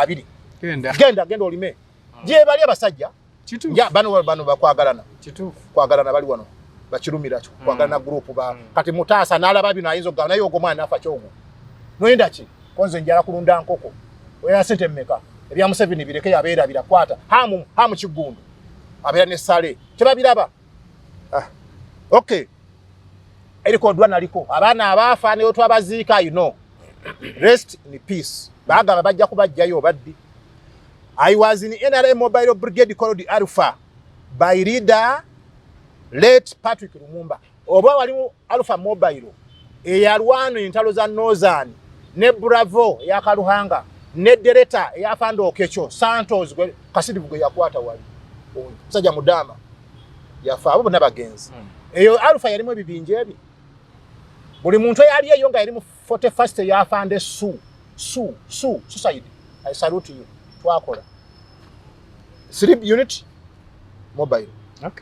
2 genda olime je bali abasajja ya bano bakwagalana kwagalana bali wano bakirumira cyo kwagalana group ba kati mutasa nalaba bino ayinzo gana yo gomwana afa kyogo noyenda ki konze njala kulunda nkoko oya sente mmeka ebya Museveni bireke yabeera birakwata hamu kigundu abeera ne sale tebabiraba okay eriko dwa naliko abana abafa ne otwa baziika rest in peace baga bajja kubajjayo baddi I was in NRA Mobile Brigade called Alpha by leader late Patrick Lumumba oba wali Alpha Mobile eyalwano intalo za Northern ne Bravo ya Kaluhanga ne Delta ya Fando Okecho Santos Kasidi bugwe yakwata wali sajja mudama yafa abo nabagenzi eyo Alpha yalimu ebibinje ebi buli muntu yali eyo nga yalimu 41st ya Fande suicide I salute you twakola 3 unit mobile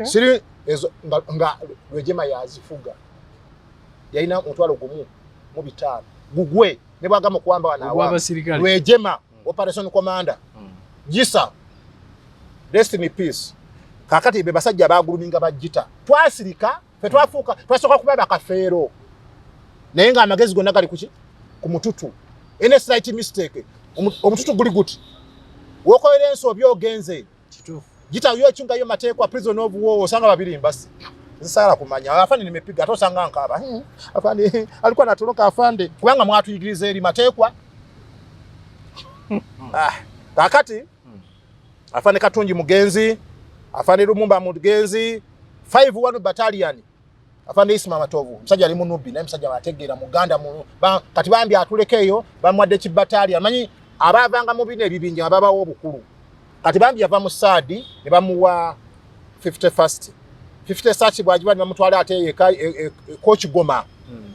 siri ezo nga Rwejema yazifuga yaina mutwalo gumu mu bitano gugwe ne bagamo kuamba wanawa Rwejema operation commander GISA rest in peace kakati be basajja baguluminga ba GEETA twasirika fe twafuka twasoka kubaba kafero naye nga amagezi gonna gali kuki ku mututu ene slight mistake omututu guli guti wokoyere enso byogenze kitufu GEETA yo chunga yo matekwa prison of war osanga babiri mbasi zisala kumanya afande nimepiga atosanga nkaba afande alikuwa anatoroka afande kubanga mwatuyigirize eri matekwa kakati afande Katunji mugenzi afande Lumumba mugenzi 51 battalion afande Isma Matovu msajja ali munubi naye msajja wategera muganda mu kati bambi atulekeyo bamwadde ki battalion manyi abavanga mu bine ebibinja ababa obukulu kati bambi yava mu sadi ne bamuwa 51st 50 search bwajiba ne mutwala ate coach Goma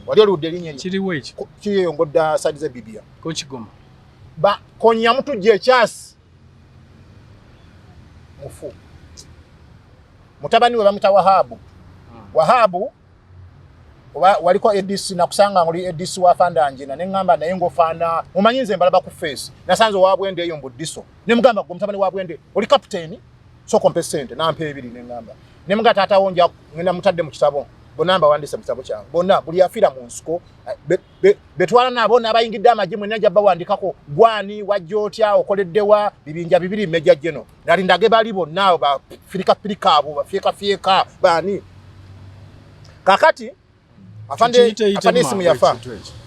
wali oludde linnya kiriwe ekyo kiyongodda side ze bibia ko kigoma ba konya mtu je chasi mufu mutabani we bamuta Wahabu waliko ADC na kusanga ngoli ADC wafanda njina nengamba naye ngofana mumanyinze mbalaba ku face nasanze wabwende eyo mbuddiso nemugamba go mutabani wabwende oli captain so compensate na mpe ebiri nengamba nemuga tata wonja ngenda mutadde mu kitabo bonamba wandise mu kitabo kyange bonna buli afira mu nsuko betwala nabo nabayingidde amaji mwe najja bawandikako gwani wajjotya okoleddewa bibinja bibiri meja jeno nalindage bali bonna ba firika abo ba fieka bani kakati afande simu yafa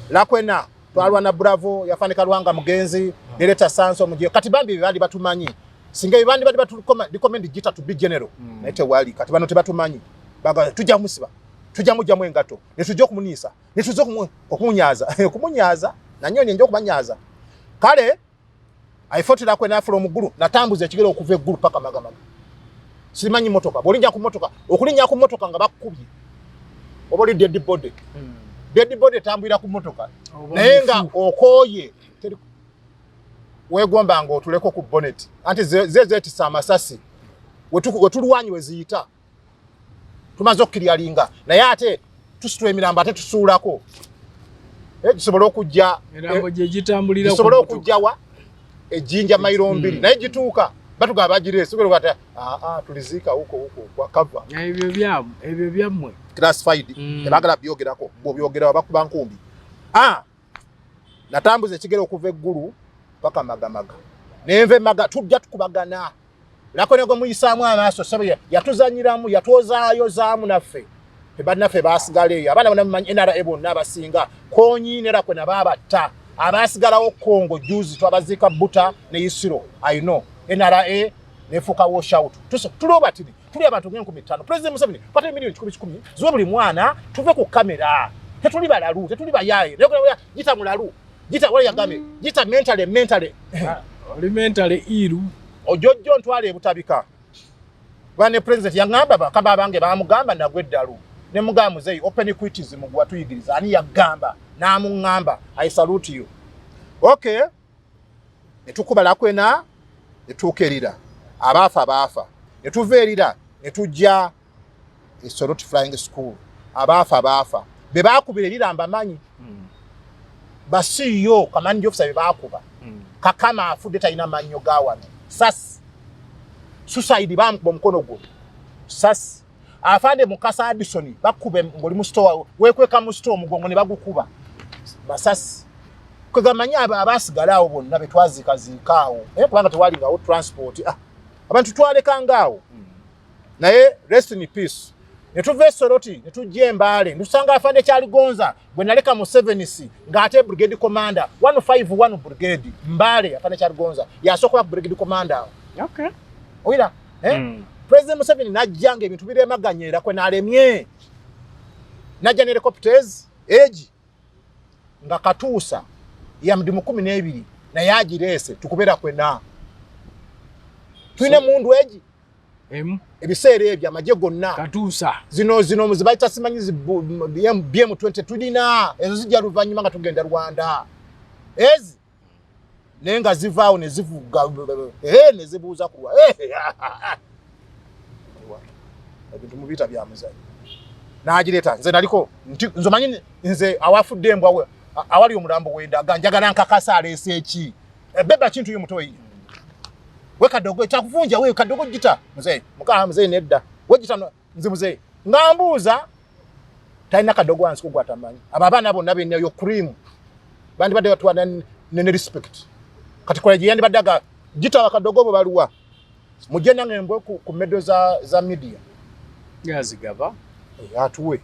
lakwena twalwa na Bravo yafanika Lwanga Mugenzi Director Sanso muje kati bambi bali batumanyi singa ibandi bali batukoma recommend GIITA to be general nete wali kati bano tebatumanyi baga tujja musiba tujja mujja mwengato netujja okumunisa netujja okumunyaza nanyonye njo kubanyaza kale aifotira kwena from guru natambuza ekigero okuva eggulu paka magamaga simanyi motoka bolinja ku motoka okulinya ku motoka nga bakubye oboli dead body tambwira ku motoka nayenga okoye wegomba ngo tuleko ku bonnet anti zezeti samasasi wetulwanyi weziita tumaze okiryalinga naye ate tusitwe emiramba ate tusuulako tusobola okujja erambo gye gitambulira tusobola okujjawa ejjinja mairo 2 naye gituuka batuga bagirese kati tulizika huko kwa cover ebyo byamwe classified ebagala byogerako bobyogera bakuba nkumbi natambuza ekigero okuva eggulu paka magamaga nenve maga tujja tukubagana lako nego muyisaamu amaaso sabe yatuzanyiramu yatozaayo zaamu naffe ebannaffe basigale abana banamanyi NRA bonna abasinga konyi nera kwe nababatta abasigalawo Kongo juzi twabazika Buta ne Isiro I know NRA nefuka wash out tulobatini tuli abantu nge15 President Museveni pata milioni 10 zuwe buli mwana tuve ku kamera tetuli balalu tetuli bayaye leko GIITA mulalu GIITA wale yagame GIITA mentally oli mentally iru ojojo ntwale butabika bane president yangamba bakaba bange bamugamba nagweddalu ne mugamu zei open equities mugwa tuyigiriza ani yagamba namungamba I salute you okay etukubala kwena etukerira abafa etuverira etujja Soroti Flying School abafa bebakubirira mbamanyi basiyo kamandi officer bebakuba kakama afudde talina mannyo gawana sas suicide bamkuba mukono gwo sas afande Mukasa Addison bakube ngoli mu store wekweka mu store mugongo ne bagukuba basas kugamanya abasigalawo bonna betwazikazikaawo kubanga tewali ngawo transport abantu twaleka ngaawo naye rest in peace netuve Soroti netujje Mbale ndusanga afande Kyaligonza bwe naleka MUSEVENI ngate brigade commander 151 brigade Mbale afande Kyaligonza yasokola brigade commander okay oira President Museveni najjanga ebintu biremaganyera kwe nalemye najja ne helicopters eji nga katuusa ya mdimu 12 na yagirese tukubera kwena tuine mundu eji ebiseera ebyo amaje gonna katuusa zino muzibaita simanyizi BM20 tulina ezo zijja luvanyuma nga tugenda Rwanda ezi nenga zivaawo ne zivuga ne zibuuza kuwa ebintu mubita bya muzayi naagireta nze naliko nzomanyi nze awafudde embwa awali omulambo wenda ganjagala nkakasa alese eki beba kintu y'omutoyi we kadogo ekyakuvunja we kadogo GIITA muzeyi mukaa muzeyi nedda we GIITA nze muzeyi ngambuuza talina kadogo wansi kugwatamanyi ababana bonna benneyo cream bandi badde batwana ne respect kati kwa jiyandi badaga GIITA wakadogo bo baluwa mujje nange mbwe ku medo za media yazigaba atuwe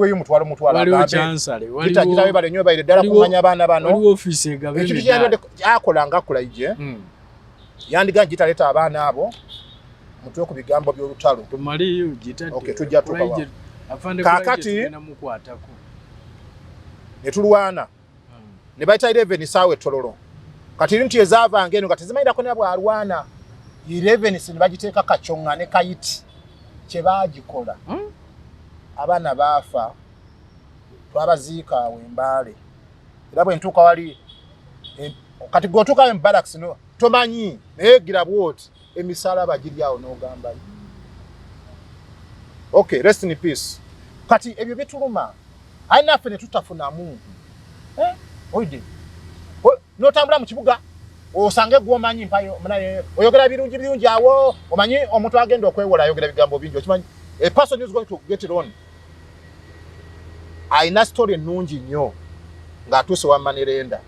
y'omutwalo waliwo chansale waliwo GIITA bale nyoba ile dala kumanya abana bano waliwo office egabe ekintu kyandi akola ngakulayigye yandiga GIITA leta abaana abo mutwe ku bigambo by'olutalo tumaliyo GIITA okay tujja tukawa afande kakati namukwatako netulwana ne baita 11 sawe tololo kati rintu yezava ngeno kati zimaira ko nabwo alwana 11 sinibagiteeka kachonga ne kayiti kye bagikola abana bafa twabaziika awo Mbale era bwe ntuuka wali kati gwotuuka mu barracks no tomanyi naye gira bwoti emisalaba giri awo n'ogamba okay rest in peace kati ebyo bituluma ayi naffe ne tutafunamu oide notambula mu kibuga osange gwomanyi mpayo naye oyogera birungi awo omanyi omuntu agenda okwewola ayogera bigambo bingi okimanyi a person is going to get it on ayina story ennungi nnyo ng'atuuse wa Manerenda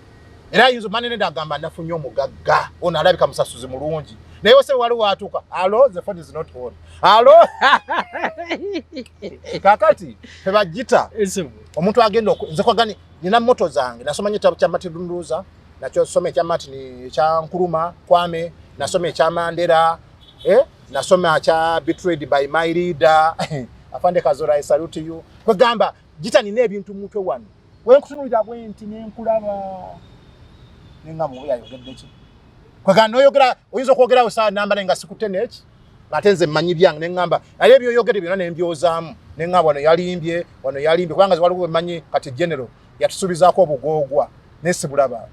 era ayinza Manerenda agamba nafunye omugagga ono alabika musasuzi mulungi naye wose waliwo atuuka alo the phone is not on alo kakati tebagita omuntu agenda nze kwagani nina moto zange nasoma ekitabo kya Matirunduza nakyo some ekya Martin kya Nkuruma Kwame nasoma ekya Mandela nasoma kya Betrayed by My Leader afande Kazora I salute you kwegamba jita nina ebintu mutwe wano wenkutunulira bwenti nenkulaba nenga mu yayogedde ki kwegamba oyogera oyinza okwogera usa namba nga sikuteneki batenze manyi byange nengamba ali ebyo yogere byonna nembyozaamu nengamba wano yalimbye kubanga waliwo manyi kati general yatusubizaako obugogwa nesibulaba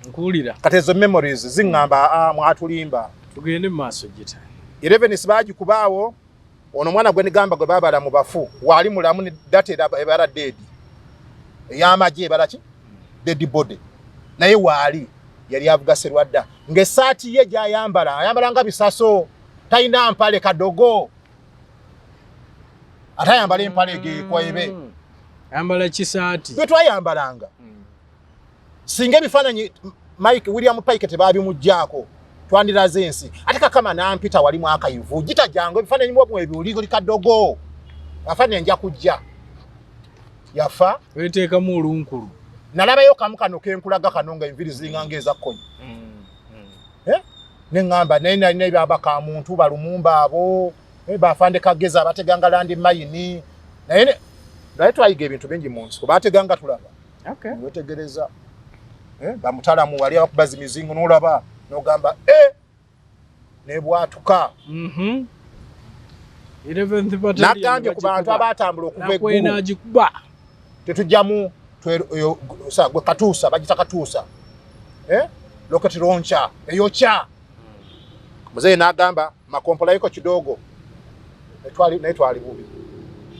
nkuulira kati ezo memories zingamba mwatulimba tugende mu maaso gita 11 sibaji kubaawo ono mwana gwe nigamba gwe babala mu bafu wali mulamu ni data ebara dead eyamaje ebara ki dead body naye wali yali avuga serwadda ngesaati ye ayambala nga bisaso taina mpale kadogo atayambala empale ge kwaibe ayambala kisaati bwe twayambalanga singa bifananyi Mike William Pike tebabi mujjako twandiraze ensi ate kama nampita wali mwaka yivu jita jango bifananyi mwe ebiuliko likadogo afanye nja kujja yafa weteeka mu olunkulu nalabayo kamukano kenkulaga kanonga enviri zingangeza konyi nengamba nene babaka muntu balumumba abo bafande kageza abateganga landi mayini naye ndaitwa ayige ebintu bingi munsi ko bateganga tulaba okay yotegereza bamutalamu wali akubazi mizingo nolaba nogamba nebwatuka 11th battalion nagambye ku bantu abatambula okuva kwena jikuba tetujjamu gwe katuusa bagita katuusa lokati roncha eyocha muzee nagamba makompola yiko kidogo netwali bubi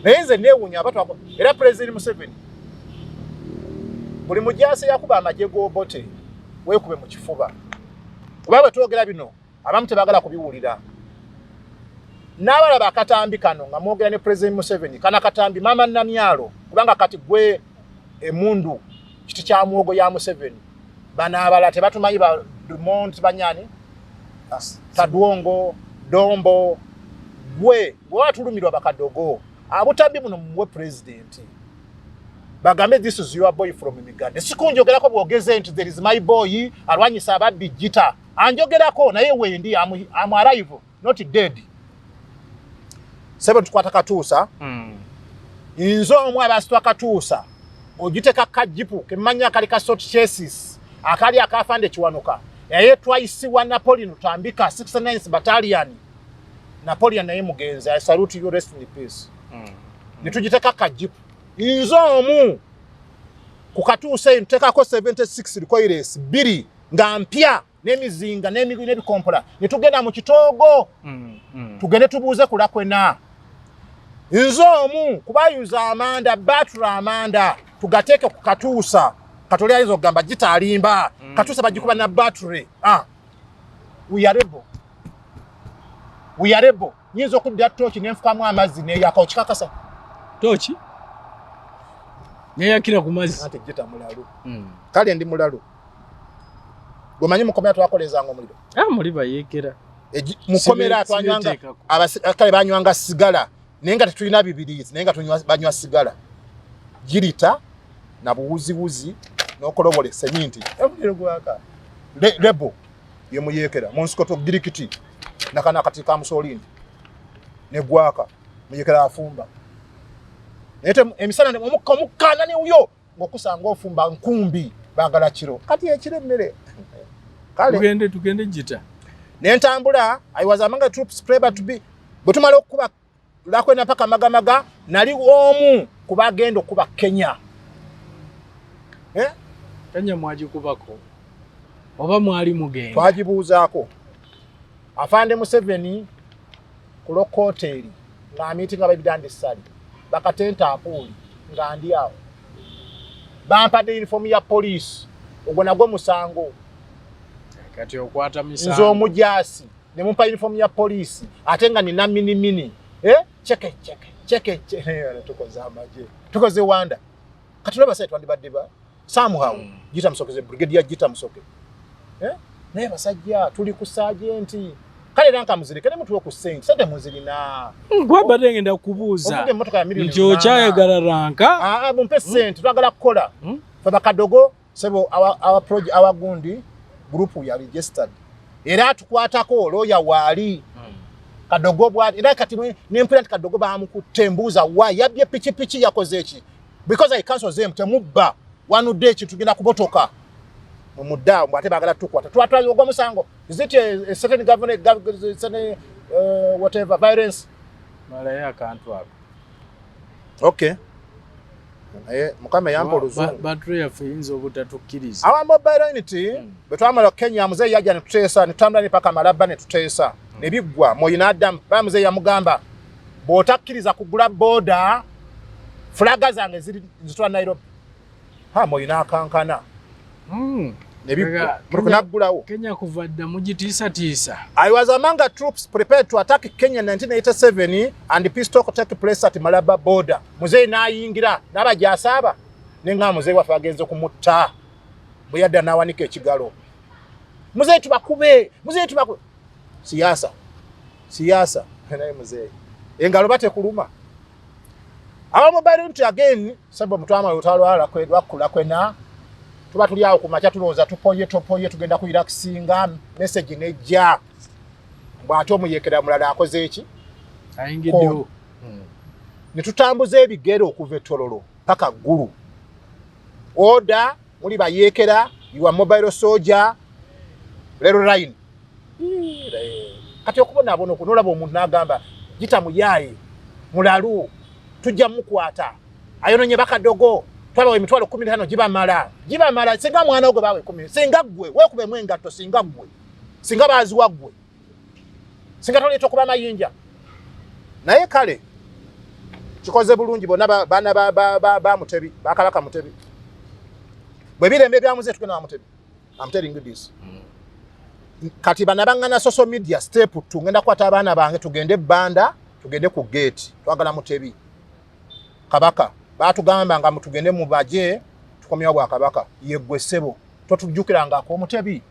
naye nze newunya abantu era President Museveni buli mujase yakuba amaje gobote wekube mu kifuba kuba twogera bino abamu tebagala kubiwulira n'abalaba akatambi kano nga mwogera ne President Museveni kana katambi mama namyalo kubanga kati gwe emundu kiti kya mwogo ya Museveni bana abala tebatumanyi ba Dumont banyani Tadwongo Dombo gwe watulumirwa bakadogo abutambi muno mwe president bagambe this is your boy from Uganda sikunjogerako bwogeze nti there is my boy alwanyisa ababbi jita anjogerako naye wendi am alive not dead sebo tukwata katuusa inzo omwe abasitwa katuusa ojiteka kajipu kemanya kali ka short chases akali akafande kiwanuka yaye twice wa Napoleon tambika 69th battalion Napoleon naye mugenzi I salute you rest in peace nitujiteka kajipu inzo omu kukatuusa ntekako 76 recoils biri nga mpya nemizinga nebikompola nitugenda mu kitogo tugende tubuuze kulakwena inzo omu kubayuza amanda battery amanda tugateke kukatuusa katoli alizo gamba jita alimba katuusa bagikuba na battery we are able nyizo kudya tochi nenfukamu amazi neyaka okikakasa tochi neyakira ku mazi ate jita mulalu kale ndi mulalu gomanyi mukomera twakolezanga omuliro muri bayekera mukomera twanywanga abakale banywanga sigala nenga tetulina bibirizi nenga banywa sigala girita na buwuziwuzi n'okolobole seminti emuliro gwaka lebo yemuyekera munskoto girikiti nakana katika musolini ne gwaka muyekera afumba nete emisana omukana ne uyo ngokusanga ofumba nkumbi bagala kiro kati ekire mmere kale tugende jita nentambula I was among the troops prepare to be butumala okuba lakwenda paka magamaga nali omu kubagendo kuba Kenya. Kenya mwagikubako oba mwali mugenda? Twagibuuzaako. Afande Museveni ku Local Hotel nga meeting ababidande sali bakatenta apuli nga ndi awo bampadde uniform ya police ogwo nagwo musango kati okwata misango nzo mujasi ne mumpa uniform ya police ate nga nina mini cheke tukoze amaje tukoze wanda kati laba site wandibadde ba somehow GIITA Musoke brigade ya GIITA Musoke naye basajja tuli ku sergeant kale ranka muzirike ne mutuwe ku sente muzirina gwabadde ngenda kubuuza njo kyayagala ranka bumpe sente twagala kukola fa KADOGO sebo our gundi group ya registered era tukwatako lawyer wali KADOGO bwa era kati ne mpira KADOGO bamukutembuza wa yabye pichi yakoze eki because I cancel them temubba one day tugenda kubotoka mumuda mbate bagala tukwata twatwaza ogwo musango is it a certain government certain whatever violence malaya kantu ako okay mukama yampo luzungu battery ya feinzo obutatukiriza awa mobile unity betwamala Kenya muze yaja ne tutesa ne tambula ne paka malaba ne tutesa ne bigwa moyina Adam ba muze yamugamba botakiriza kugula border flaga zange zitwa Nairobi moyina kankana Kenya kuvadda mujitiisa. I was among the troops prepared to attack Kenya in 1987 and the peace talk took place at Malaba border. Muzeyi n'ayingira n'abajasaba nenga muzeyi wafe agenze kumutta buyadda n'awanika ekigalo. Muzeyi tubakube siasa naye muzeyi engalo bate kuluma. Awo mobile unity again sababu mutwama lutalo kwedwa kwena tuba tuli awo kumacha tuloza tupoye tugenda ku relaxinga message nejja bwato muyekera mulala akoze eki ayingiddewo ne tutambuza ebigero okuva etololo paka gulu order muli bayekera you are mobile soldier lero line kati okubona abono kunolaba omuntu n'agamba GIITA muyaye mulalu tujja mukwata ayononye BAKADOGO twaba emitwalo 15 gibamala singa mwana ogwe bawe 10 singa gwe wekube mwengato singa bazi wagwe singa toleto kuba mayinja naye kale kikoze bulungi bonna bana ba Mutebi bakabaka Mutebi bwe birembe byamuze tukena Mutebi I'm telling you this kati bana bangana social media step tungenda kwata abana bange tugende banda tugende ku gate twagala Mutebi kabaka batugamba nga mutugende mu baje tukomya bwa kabaka yegwe sebo totujukiranga ko Mutebi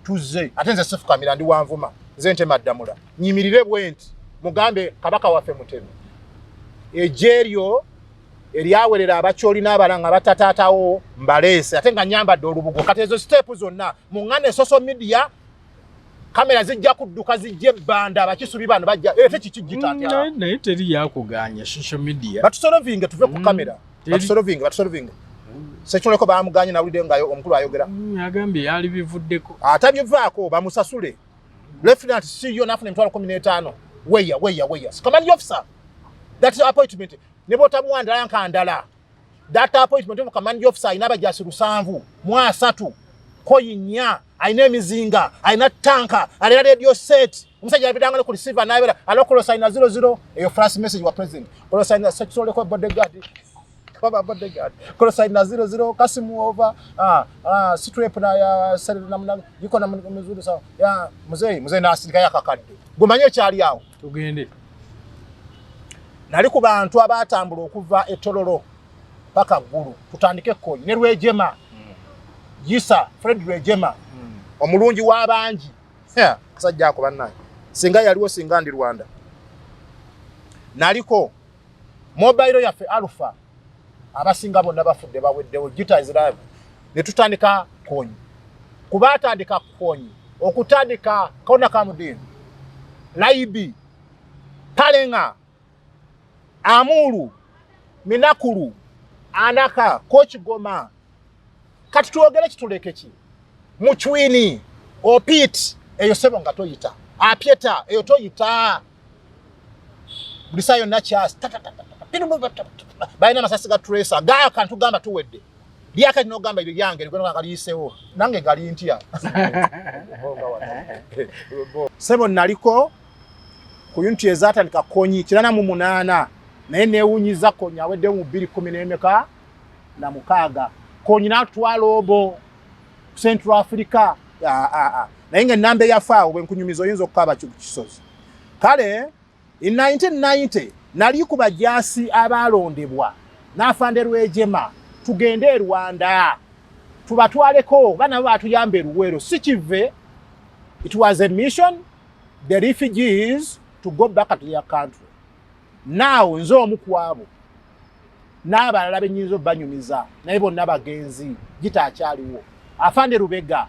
tuze atenze sifu kamera ndi wanvuma zente maddamula nyimirire bwenti mugambe kabaka wafe Mutebi ejerio eriawerera abacholi n'abalanga batatatawo mbalese atenga nyamba dolubugo katezo step zonna mungane social media kamera zijja kudduka zijje banda abakisubi bano bajja tekiki GIITA naye teri yakuganya social media batusolving tuve ku kamera batusolving sekitoleko bamuganye na ulide ngayo omukulu ayogera agambye yali bivuddeko atabivaako bamusasule lieutenant CEO nafuna emitwalo 15 weya command officer that appointment nebo tamuwanda yankandala that appointment of command officer inaba jasi 7 3 koyinya aina emizinga aina tanka alera radio set umusajja abidangale ku receiver naibera alokolo sign 00 eyo flash message wa president kolo sign sexual ko bodyguard kolo sign 00 kasimu over strap na ya sel namna yiko na mzuri sawa ya mzee na asirika yakakadde gumanye cyali yawo tugende nali ku bantu abatambula okuva etololo paka gulu tutandike koyi ne Rwejema Yisa Fred Rwejema omulungi w'abangi kasajja ako bannaye singa yaliwo singa ndi Rwanda naliko mobile yaffe Alpha abasinga bonna bafudde baweddewo GIITA is live ne tutandika konyi kubatandika konyi okutandika kona kamudini laibi talenga amulu minakulu anaka coach goma kati tuogere kitulekeki muchwini opit eyo sebo nga toyita apieta eyo toyita bulisayo na chas bayina masasi ga tracer gaya kantu gamba tuwedde lyaka no gamba ibyo yange ligona kalisewo nange gali ntya sebo naliko ku unit ezata nikakonyi kirana mu 8 naye newunyiza konya wedde mu 214 na mukaga konyi natwala obo Central Africa naye nga nambe yafa obwe nkunyumizo yinzo okukaba kisozi kale in 1990 nali ku bajasi abalondebwa n'afande Rwejema tugende Rwanda tubatwaleko bana batuyambe Luwero sikive. It was a mission, the refugees to go back to their country. Now nzo omukwabo n'abalala benyinzo banyumiza naye bonna bagenzi GIITA akyaliwo afande Rubega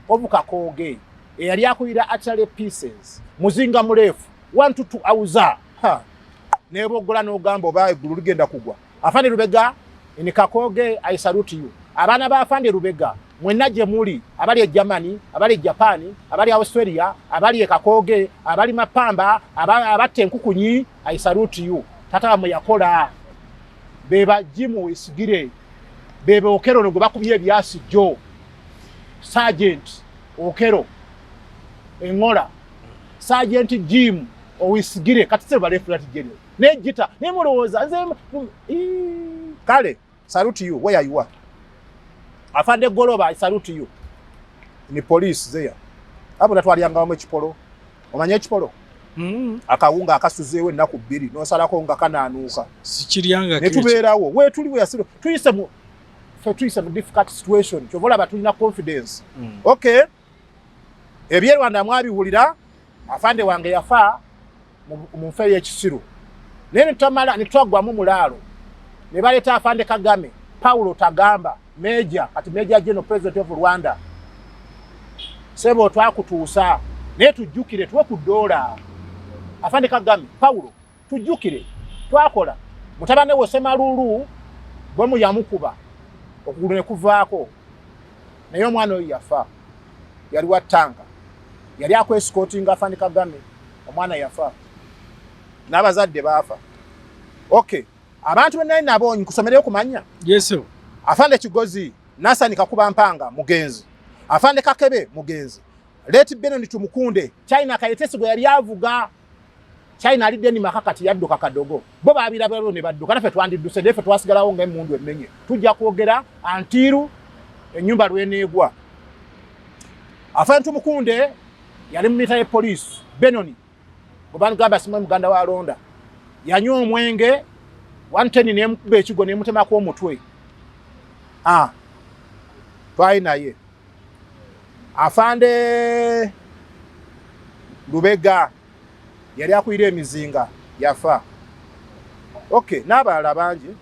obuka koge eyali akuyira Atale pieces muzinga murefu 1 to 2 auza nebogola n'ogamba oba eggulu ligenda kugwa afande Rubega ni kakoge I salute you. Abana ba afande Rubega mwenna gye muli abali e Germany abali e Japan abali Australia abali e kakoge abali Mapamba abatte enkukunyi I salute you. Tata mu yakola beba jimu isigire bebe okero ngo bakubye byasi jo Sergeant okero engola Sergeant Jim owisigire katise bale flat general ne GIITA ne mulowoza nze kale salute you where you are afande Goloba I salute you ni police there abo natwalyanga mu chipolo omanye chipolo akawunga akasuzewe naku 2 no salako nga kanaanuka sikiryanga ne tubeerawo we tuliwe yasiro tuyise mu difficult situation chovola batulina confidence okay ebye Rwanda mwabihulira afande wange yafa mu mferi y'ekisiru nene tamala nitwagwa mu mulalo ne baleta afande Kagame Paulo Tagamba Major kati Major General President of Rwanda sebo twakutuusa ne tujjukire tuwe ku dola afande Kagame Paulo tujjukire twakola mutabane wo Semalulu bomu yamukuba okugulu ne kuvaako naye omwana oyo yafa yali watanga yali escorting afande Kagame omwana yafa n'abazadde bafa okay abantu benna nabo nkusomerayo kumanya yeso afande Kigozi Nasani Kakuba Mpanga mugenzi afande Kakebe mugenzi leti Benoni tumukunde China kayetesigo yali avuga China alidde ni makakati yadduka kadogo bo babira bero ne badduka nafe twandiduse defe twasigalawo ng'emundu emmenye tujja kwogera antiru enyumba lwenegwa afande tumukunde yali mmita ye police Benoni bobani gamba simwe muganda wa Londa yanywa omwenge 110 ne mukube ekigo ne mutema ko omutwe twaina ye afande Rubega yali akuyira emizinga yafa okay n'abalala bangi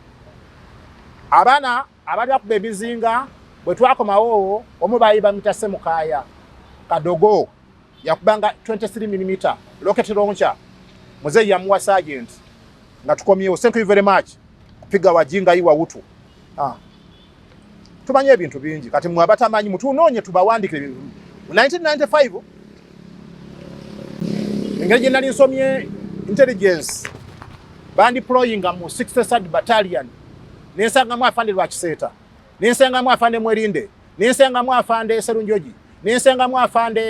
abana abali akuba emizinga bwe twakomawo omu bayiba mitase mukaya Kadogo yakubanga 23mm rocket launcher muzeyi yamuwa sergeant nga tukomyewo thank you very much kupiga wajinga iwa wutu tumanye ebintu bingi kati mwabatamanyi mutunonye tubawandikire 1995 engeri nali nsomye intelligence bandiployinga mu 63rd battalion nensangamu afande Lwakiseta nensangamu afande Mwerinde nensangamu afande Serunjoji nensangamu afande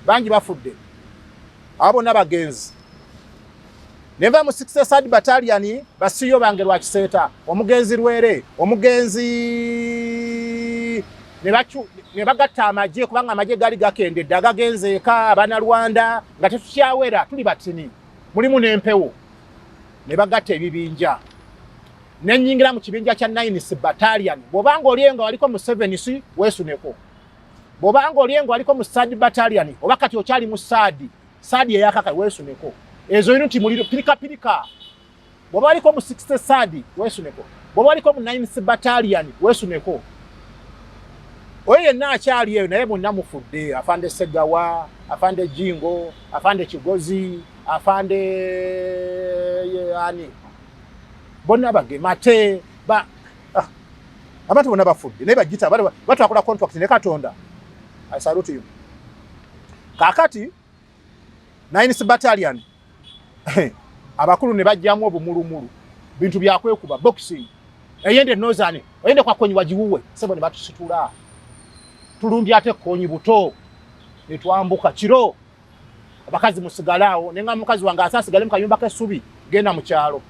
bangi bafudde abo nabagenzi neva mu 63rd battalion basiyo bange Lwakiseta omugenzi Lwere omugenzi ne bagatta amaje kubanga amaje gali gakendedde agagenze eka abana Rwanda nga tetukyawera tuli batini mulimu n'empewo ne bagatta ebibinja nenyingira mu kibinja kya 9th battalion bobanga olienga waliko mu 7th wesuneko bobanga olienga waliko mu 3rd battalion oba kati okyali mu sadi eyakaka wesuneko ezo yinti muliro pilika boba waliko mu 63rd wesuneko boba waliko mu 9th battalion wesuneko oye na akyali eyo naye bonna mufudde afande Segawa afande Jingo afande Kigozi afande Yani bonna bagemate abantu bonna bafudde naye BAGIITA batu akola contract ne Katonda I salute you kakati 9th Battalion abakulu ne bajjamu obumulumulu bintu byakwekuba boxing eyende nozane oyende kwa konyi wajiwuwe sebo ne batusitula tulumbya ate konyi buto netwambuka kiro abakazi musigalao nenga mukazi wange asasigale mu kayumba kesubi genda mu kyalo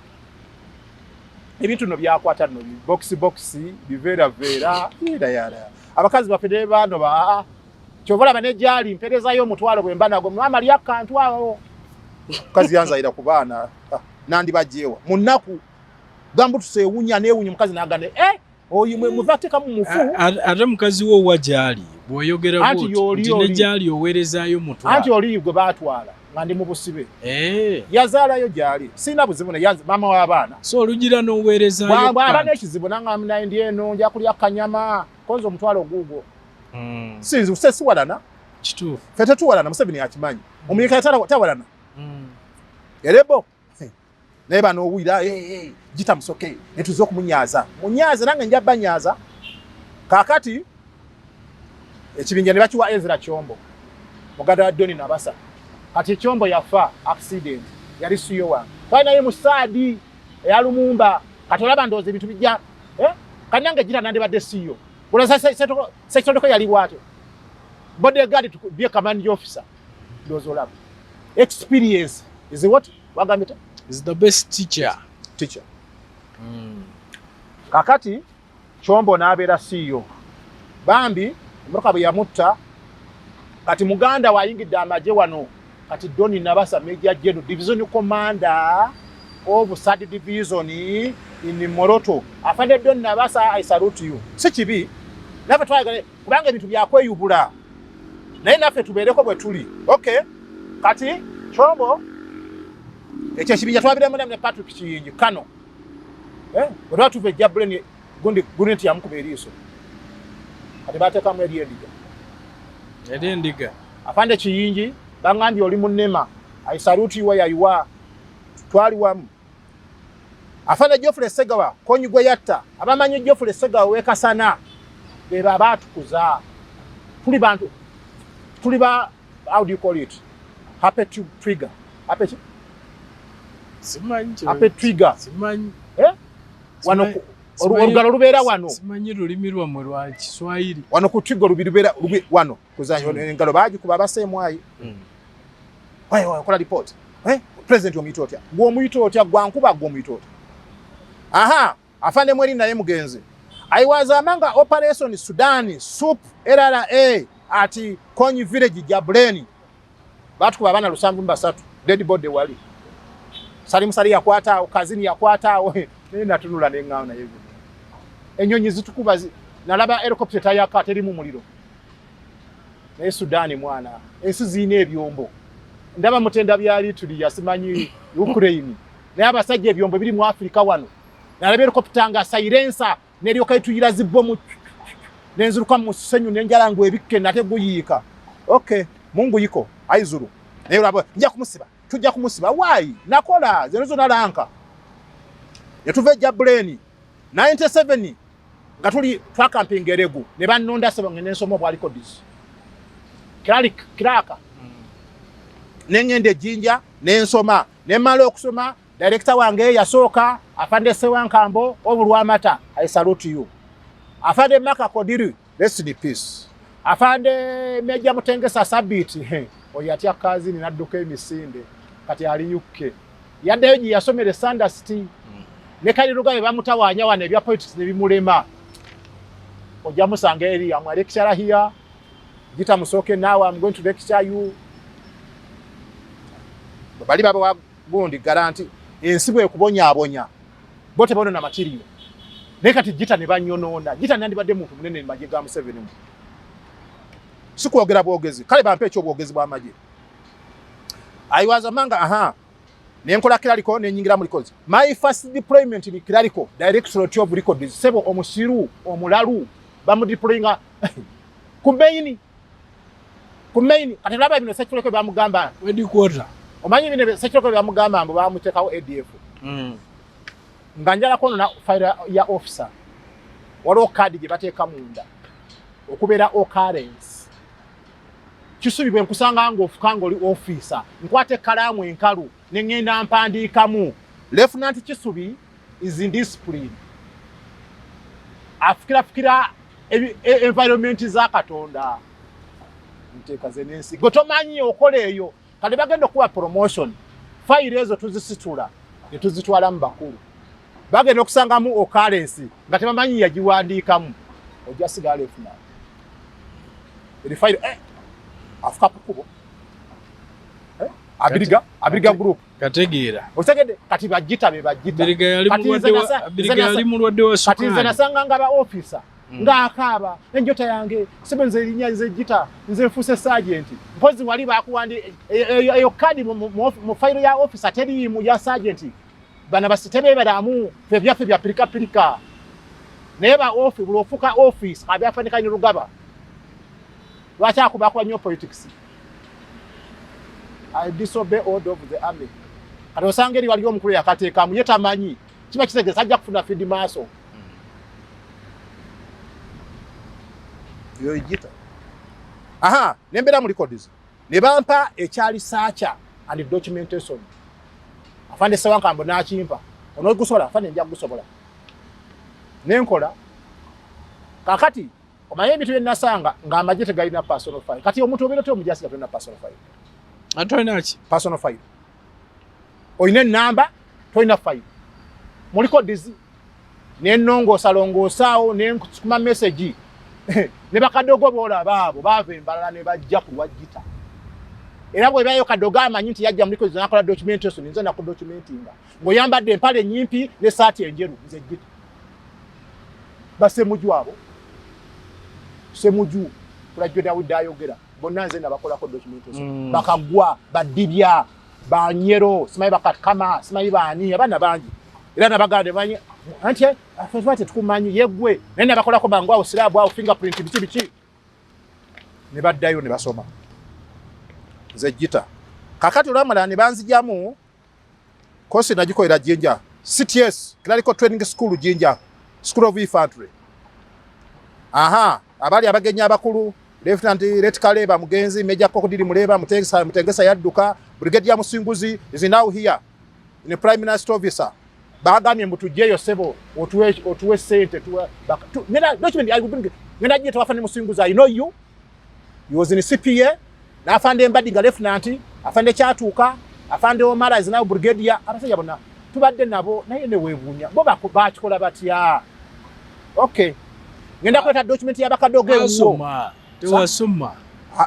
ebintu no byakwata no box bivera ida yara abakazi bafede bano ba chovola banejali mpereza yo mutwalo bwemba nago mama lyakantu awo kazi yanza ida kubana nandi bajewa munaku gambu tusewunya newunya mukazi nagane oyi muvateka mu mufu ate mukazi wo wajali boyogera boti nejali owerezayo mutwalo anti oli gwe batwala ngandi mu busibe yazala yo jali sina buzibu ne yanza mama w'abaana so olugira no werezayo baba nekizibu nanga amina ndieno nja kulya kanyama konzo mutwalo gugo sinzi usesi walana kitufu fete tuwalana Museveni akimanyi omuyika tawalana erebo neba no wira GIITA Musoke netuzo kumunyaza munyaza nange njaba nyaza kakati ekibinja ne bakiwa Ezra Chombo mugada Doni nabasa kati Chombo yafa accident yali siyo wange fana ye musadi yalumumba kati olaba ndoze bintu bijja kanyange GIITA nande badde siyo bula sekitondeko yali bwate bodyguard to be a command officer ndozo labo experience is what wagambita is the best teacher kakati Chombo nabeera siyo bambi mroka bwe yamutta kati muganda wayingidde amaje wano kati Doni nabasa Major General Division Commander of Third Division in Moroto afande Doni nabasa I salute you sikibi nafe twagale kubanga ebintu byakweyubula naye nafe tubeereko bwe tuli okay kati Chombo ekyo kibinja twabiremu ne Patrick Kiyingi kano bwe tuve jableni gundi ya mukube eriiso kati batekamu eriendiga afande Kiyingi bangambye oli munema I salute you where you are twali wamu afande Geoffrey Segawa konyi gwe yatta abamanyi Geoffrey Segawa wekasana beba batukuza tuli bantu tuli ba how do you call it happy to trigger happy trigger simanyi wano olugalo lubeera wano simanyi lulimi lwamwe lwa Kiswahili wano ku trigger lubeera wano kuzanyo engalo bagikuba abasemwayi kola report president omuyita otya gw'omuyita otya gwankuba gw'omuyita otya aha afande mweri naye mugenzi I was among operation Sudan soup LRA ati Konyi village Jableni batukuba abana 703 dead body wali sali yakwata kazini yakwata natunula nengana yebi enyonyi zitukuba nalaba helicopter tayaka teri mu muliro naye Sudan mwana ensi zine ebyombo ndaba mutenda byali tuli yasimanyi Ukraine naye abasajja ebyombo biri mu Afrika wano nalaba helicopter nga silencer neryo kayituyira zibomu nenzuruka mu senyu nenjalango ebikke nate guyika okay Mungu yiko aizuru naye labo nja kumusiba tujja kumusiba why nakola zenezo nalanka yatuve Jableni 97 nga tuli twakampinga eregu ne bannonda sebo ngene nsomo bwaliko dis kiraka nengende jinja nensoma nemala okusoma director wange yasooka afande Sewankambo obulwamata I salute you afande Maka Kodiru rest in peace afande Meja Mutengesa Sabiti oyatya kazi ni nadduka emisinde kati ali yukke yaddeyo yasomere Sanda City ne kaliruga bamutawanya wane ebya politics ne bimulema ojja musanga eri amwa lecture here GIITA Musoke now I'm going to lecture you bali baba gundi guarantee ensibwe kubonya bote bono na material ne kati GIITA ne banyonona GIITA nandi badde muntu munene maje ga Museveni sikuogera bwogezi kale bampe ekyo bwogezi bwa maje I was among nenkola kiraliko nenyingira mu records my first deployment in kiraliko directorate of records sebo omusiru omulalu bamudeployinga kumaini kati laba bino sekireko bamugamba wedi quarter omanyi bino sekireko bamugamba mbo bamutekawo ADF nganjala kono na fire ya officer walo card je bateka munda okubera occurrence Kisubi bwe nkusanga nga ofukanga oli officer nkwate kalamu enkalu ne ngenda mpandiikamu. Lieutenant Kisubi is in discipline. Afikira environment za Katonda. Nteeka ze n'ensi. Gwe tomanyi okola eyo. Kale bagenda okuwa promotion. File ezo tuzisitula ne tuzitwala mu bakulu. Bagenda okusangamu occurrence nga tebamanyi yagiwandiikamu. Ojja sigala lieutenant. Eri file afuka kukubo. Abiriga group. Kategeera. Otegede kati bajita be bajita. Abiriga yali mulwadde wa sukali. Kati nze nasanga nga ba officer. Nga akaaba enjota yange sebenze linya nze jita nze nfuse sergeant. Mpozi wali bakuwandi eyo kadi mu file ya officer teri mu ya sergeant. Bana basitebe badamu febyafe bya pilika. Neba office bulofuka office abyafanika ni rugaba. Wacha kubakwa nyo politics. I disobey order of the army. Kati osangeri wali omukulu yakateeka mu yetamanyi kiba kitegesa ajja kufuna feed maso. Yo ijita. Aha, nembera mu records. Ne bampa ekyali sacha and documentation. Afande sewanka mbo nakimpa. Ono gusobola afande njja gusobola. Nenkola kakati omaye bitu yenasanga nga amajete galina personal file. Kati omuntu obero to mujasi galina personal file. Antoina ki? Personal file. Oyine namba, toina file. Muliko dizi. Nenongo salongo sao, nenkusukuma message. Ne bakadogo bola babo, bave mbalala ne bajja kuwajita. Era bwe bayo kadogo amanyi nti yajja muliko zinakola documentation, nze na ku documentinga. Ngoyambadde empale nyimpi ne saati enjeru nze gita. Base muju abo. Semuju kulajjo Dawudi ayogera. Bonna nze nabakola ko documentation. Bakagwa, badibya, banyero, simayi bakakama, simayi bani, abana bangi. Era nabagade banyi anti afate tukumanyi yegwe. Nene bakola ko bangwa osirabu au fingerprint bichi. Ne baddayo ne basoma. Nze jita. Kakati ulamala ne banzijamu kosi najikoera Jinja. CTS, Clerical Training School Jinja. School of Infantry. Aha, abali abagenya abakulu Lieutenant Ret Kaleba Mugenzi, Major Kokodiri Muleba, Mutengesa Yadduka, Brigadier Musinguzi is now here in the Prime Minister officer. Bagamye mutujjeyo sebo otuwe sente tuwa nena document I will bring nena jita wafane Musinguzi. I know you. You was in CPA. Na afande Mbadi nga Lieutenant, afande Kyatuuka, afande Omara is now Brigadier. Abasajja bonna tubadde nabo naye ne weebunya. Bo bakikola batya. Okay. Ngenda kweta document ya bakadogo ewo. Tewasoma.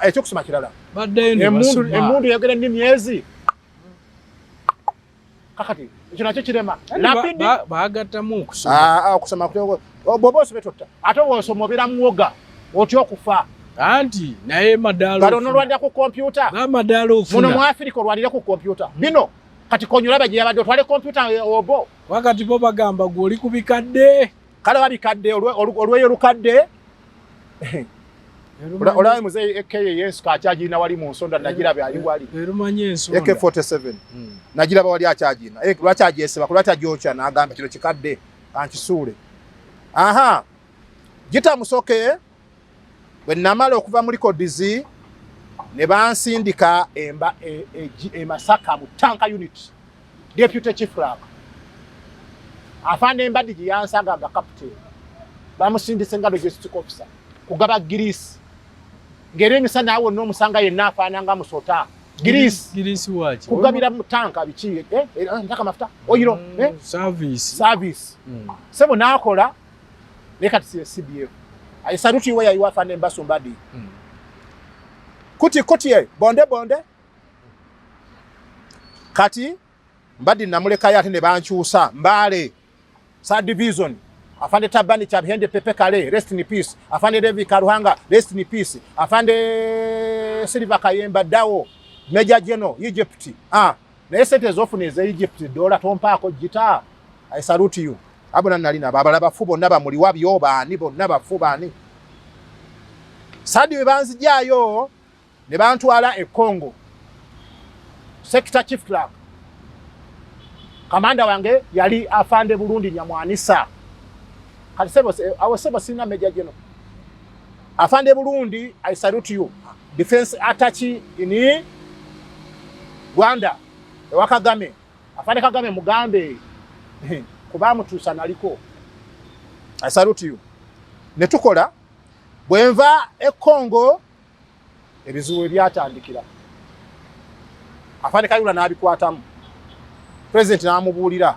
Ekyo kusoma kirala. Badde ne basoma. Emundu yagera ndi myezi. Kakati ekyo nakyo kirema. Lapidi baagattamu okusoma. Okusoma kutogo. Boboso betota. Ate wosoma obera muwoga. Otyo okufa. Anti naye madalo. Balo nolwandira ku computer. Ba madalo ofuna. Muno mu Africa olwandira ku computer. Bino kati konyola baje abadde otwale computer obo. Wakati bo bagamba goli kubikadde. Kale wabikadde olweyo lukadde. Olaye muzee AKS ka charge na wali mu nsonda najirabe ali wali. Erumanye ensonda. AK47. Najiraba wali a charge na. Lwa charge eseba kulwa charge ocha na agamba kino kikadde ankisuule. Aha. Jita Musoke bwe namala okuva muri kodizi ne bansindika Masaka mu tanka unit. Deputy Chief Clerk. Afande Mbadi yansaga ga captain. Bamusindise nga logistic officer. Kugaba Greece. Ngere misana awo no musanga yenna afananga musota. Greece wachi. Kugabira mu tanka bichi ntaka mafuta. Oyiro service. Sebo nakola leka tsi CBF. I salute you where you are Afande Mbaso Mbadi. Kuti bonde. Kati Mbadi namuleka yate ne banchusa Mbale. Third division. Afande Tabani Chabhende Pepe Kale, rest in peace. Afande Devi Karuhanga, rest in peace. Afande Silva Kayemba Dawo, Major General, Egypt. Na esente zofune ze Egypt dola tompa ako jita. I salute you. Abona nalina babala bafubo naba muri wabyo bani bonna bafubani. Sadi webanzi jayo ne bantwala e Congo. Sector Chief Clerk. Kamanda wange yali Afande Burundi Nyamwanisa. Kalisebo awasebo sina Major General. Afande Burundi, I salute you. defense attaché in Rwanda ewa Kagame afande Kagame mugambe kuba mutuusa naliko. I salute you. Ne tukola bwenva e Congo ebizibu byatandikira afande Kayula n'abikwatamu president n'amubuulira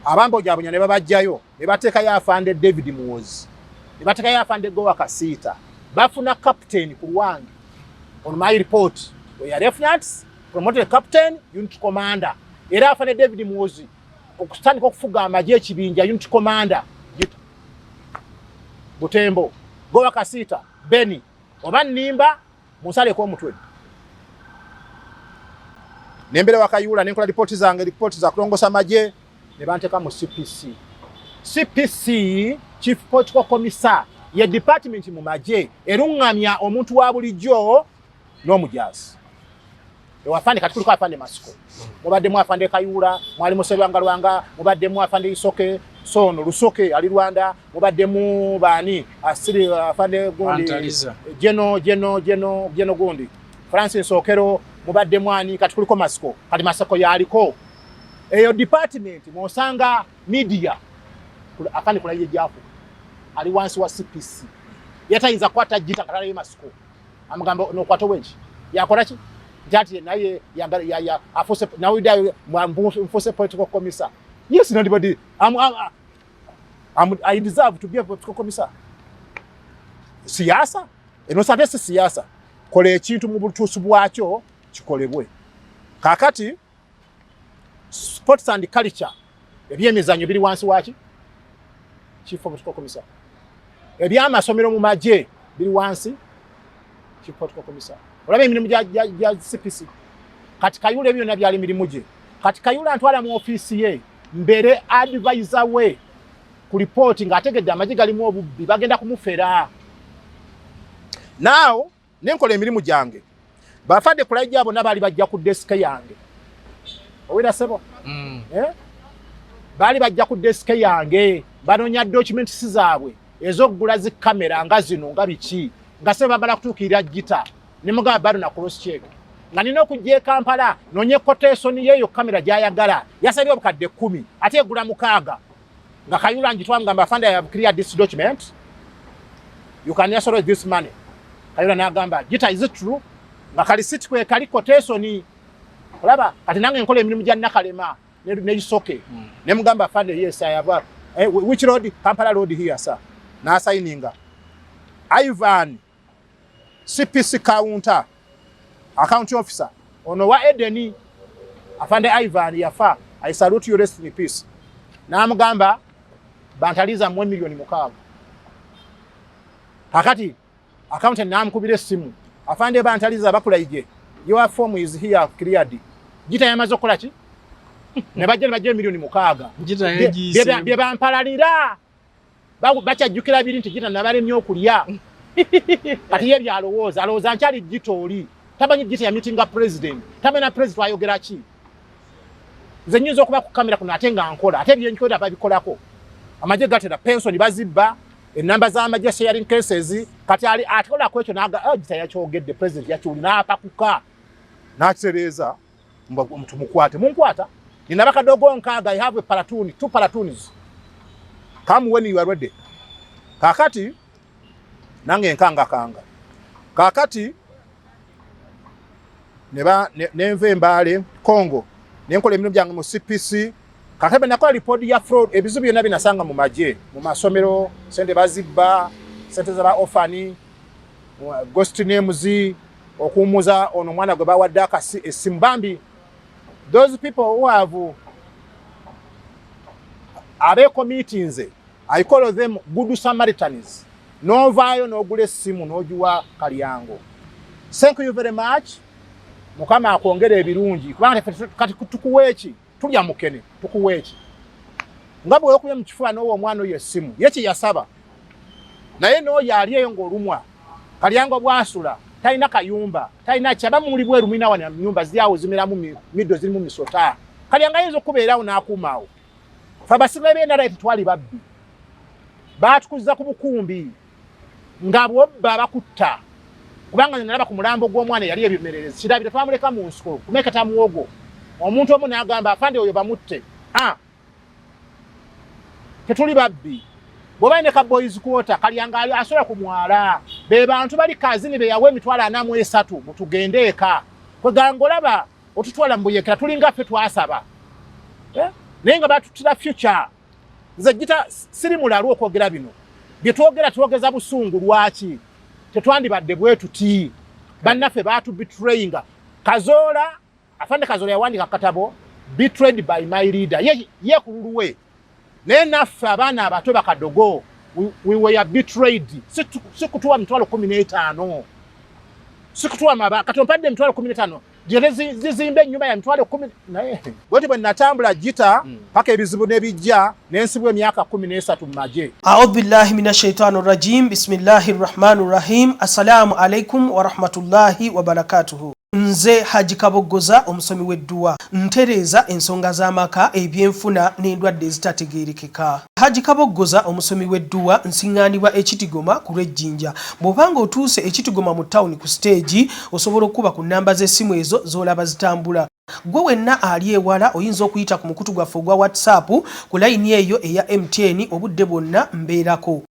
abambo jabunya ne babajjayo ne bateeka ya afande David Muwozi ne bateeka ya afande Gowa Kasiita bafuna captain ku Rwanda. On my report we are lieutenants promoted captain unit commander era afande David Muwozi okutandika okufuga amagye ekibinja unit commander Butembo Gowa Kasiita Beni oba Nimba musale ko mutwe nembere wakayula nenkola report za kulongosa magye ne banteka mu CPC Chief Political Commissar ye department mu magye erungamya omuntu wa bulijjo n'omujazi ewafande katikulu kwa afande Masiko mubadde mu afande Kayula mwali musebanga Lwanga mubadde mu afande Isoke Sono Lusoke ali Rwanda mubadde mu bani asiri afande Gundi Geno Gundi Francis Okero mubadde mwani katikulu ko Masiko kali Masiko yaliko eyo department mosanga media afande Kulayigye jafu ali wansi wa CPC yatayinza kwata GIITA katala ye Masiko amugamba no kwato wenji yakola ki jati naye ya afose now mfose political commissar. Yes, nobody I deserve to be a political commissar. Siasa eno sadese siasa kole ekintu mu butuusu bwakyo kikolebwe kakati sports and culture ebyemizanyo biri wansi waki chief political commissar ebyamasomero mu magye biri wansi chief political commissar olabe emirimu ja CPC kati Kayula ebyo nabyali emirimu gye kati Kayula antwala mu office ye mbere advisor we ku report ng'ategedde amagye galimu obubbi bagenda kumufera. Now nenkola emirimu gyange bafande Kulayigye abo nabali bajja ku desk yange owera sebo bali bajja ku desk yange banonya documents zaabwe ezokugula zi kamera nga zino nga biki nga seba bala kutukira GIITA nimuga bado na cross check nga nino kujje Kampala nonye quotation yeyo kamera jayagala yasabye obukadde 10 ate egula mukaaga nga Kayula njitwanga mbafanda ya clear this document you can answer this money. Kayula nagamba GIITA is it true nga kali sit kwe kali quotation olaba kati nange nkola emirimu gya nakalema ne Musoke ne mugamba fande yes I have which road Kampala road here sir na signinga Ivan CPC counter account officer ono wa Edeni afande Ivan yafa I salute you rest in peace na mugamba bantaliza 1 million mukaaga hakati accountant namkubire simu afande bantaliza Bakulayigye your form is here cleared GIITA yamaze okola ki ne bajje milioni mukaaga GIITA yagise bye bampalalira bachajukira biri nti GIITA nabalemye okulya kati ye byalowooza alowooza nkyali GIITA oli tabanyi GIITA ya meeting president tamena president ayogera ki nze nyinza okuba ku kamera kuno ate nga nkola ate byenkola babikolako amagye gatera pension bazibba enamba z'amagye sharing cases kati ali atola kwekyo naga GIITA yakyogedde president yakyuli n'apakuka n'akisereza mtu mukwate munkwata nina bakadogo nkaaga I have a platoon 2 platoons come when you are ready kakati nange nkanga kakati nenve mbale Congo nenkola emirimu gyange mu CPC kakati nakola report ya fraud ebizibu byonna binasanga mu magye mu masomero sente bazibba sente za ba orphani ghost names okumuza ono mwana gwe bawadde akasi esimbambi. Those people who have meetings, I call them good Samaritans. No vayo no gule simu no juwa Kalyango. Thank you very much. Mukama akwongere ebirungi kubanga kati tukuweeki tulya mukene tukuweeki ngabo yokuye mukifua no omwana oyo simu yechi yasaba naye no yali ngolumwa Kalyango bwasula taina kayumba taina chaba muri bweru mina wana nyumba zyawo zimeramu mido zirimu misota Kalyanga yezo kubeerawo nakumawo fabasime benda right twali babbi batukuza ku bukumbi ngabo baba kutta kubanga nalaba ku mulambo gw'omwana yali ebimererezi kirabira twamuleka mu nsiko kumeketa muwogo omuntu omu n'agamba afande oyo bamutte tetuli babbi bw'oba ne ka boys quarter kalyanga asobola ku mwala be bantu bali kazini be yawe emitwalo 43 mutugende eka kweganga olaba otutwala mu buyekera tulinga ffe twasaba naye nga batutira future nze GIITA siri mulalu okwogera bino bye twogera twogeza busungu lwaki tetwandibadde bwe tuti bannaffe batubetrayinga Kazola afande Kazola yawandika katabo betrayed by my leader ye kululuwe naye naffe abaana abato bakadogo we were betrayed sikutuwa mitwalo 15 sikutuwa maba katompadde mitwalo 15 zizimbe nyumba ya mitwalo 10 naye bweti bwe natambula GIITA paka ebizibu nebijja n'ensibwa emyaka 13 mu maje. A'udhu billahi minash shaitanir rajim. Bismillahir rahmanir rahim. Assalamu alaikum wa rahmatullahi wa barakatuhu. Nze Haji Kabogoza omusomi w'edduwa ntereza ensonga z'amaka ebyenfuna n'endwadde ezitategeerekeka. Haji Kabogoza omusomi w'edduwa nsiŋŋaanibwa ekitigoma ku lw'ejjinja. Bw'obanga otuuse ekitigoma mu ttawuni ku siteegi osobola okuba ku nnamba z'essimu ezo z'olaba zitambula. Gwe wenna ali ewala oyinza okuyita ku mukutu gwaffe ogwa WhatsApp ku layini eyo eya MTN obudde bwonna mbeerako.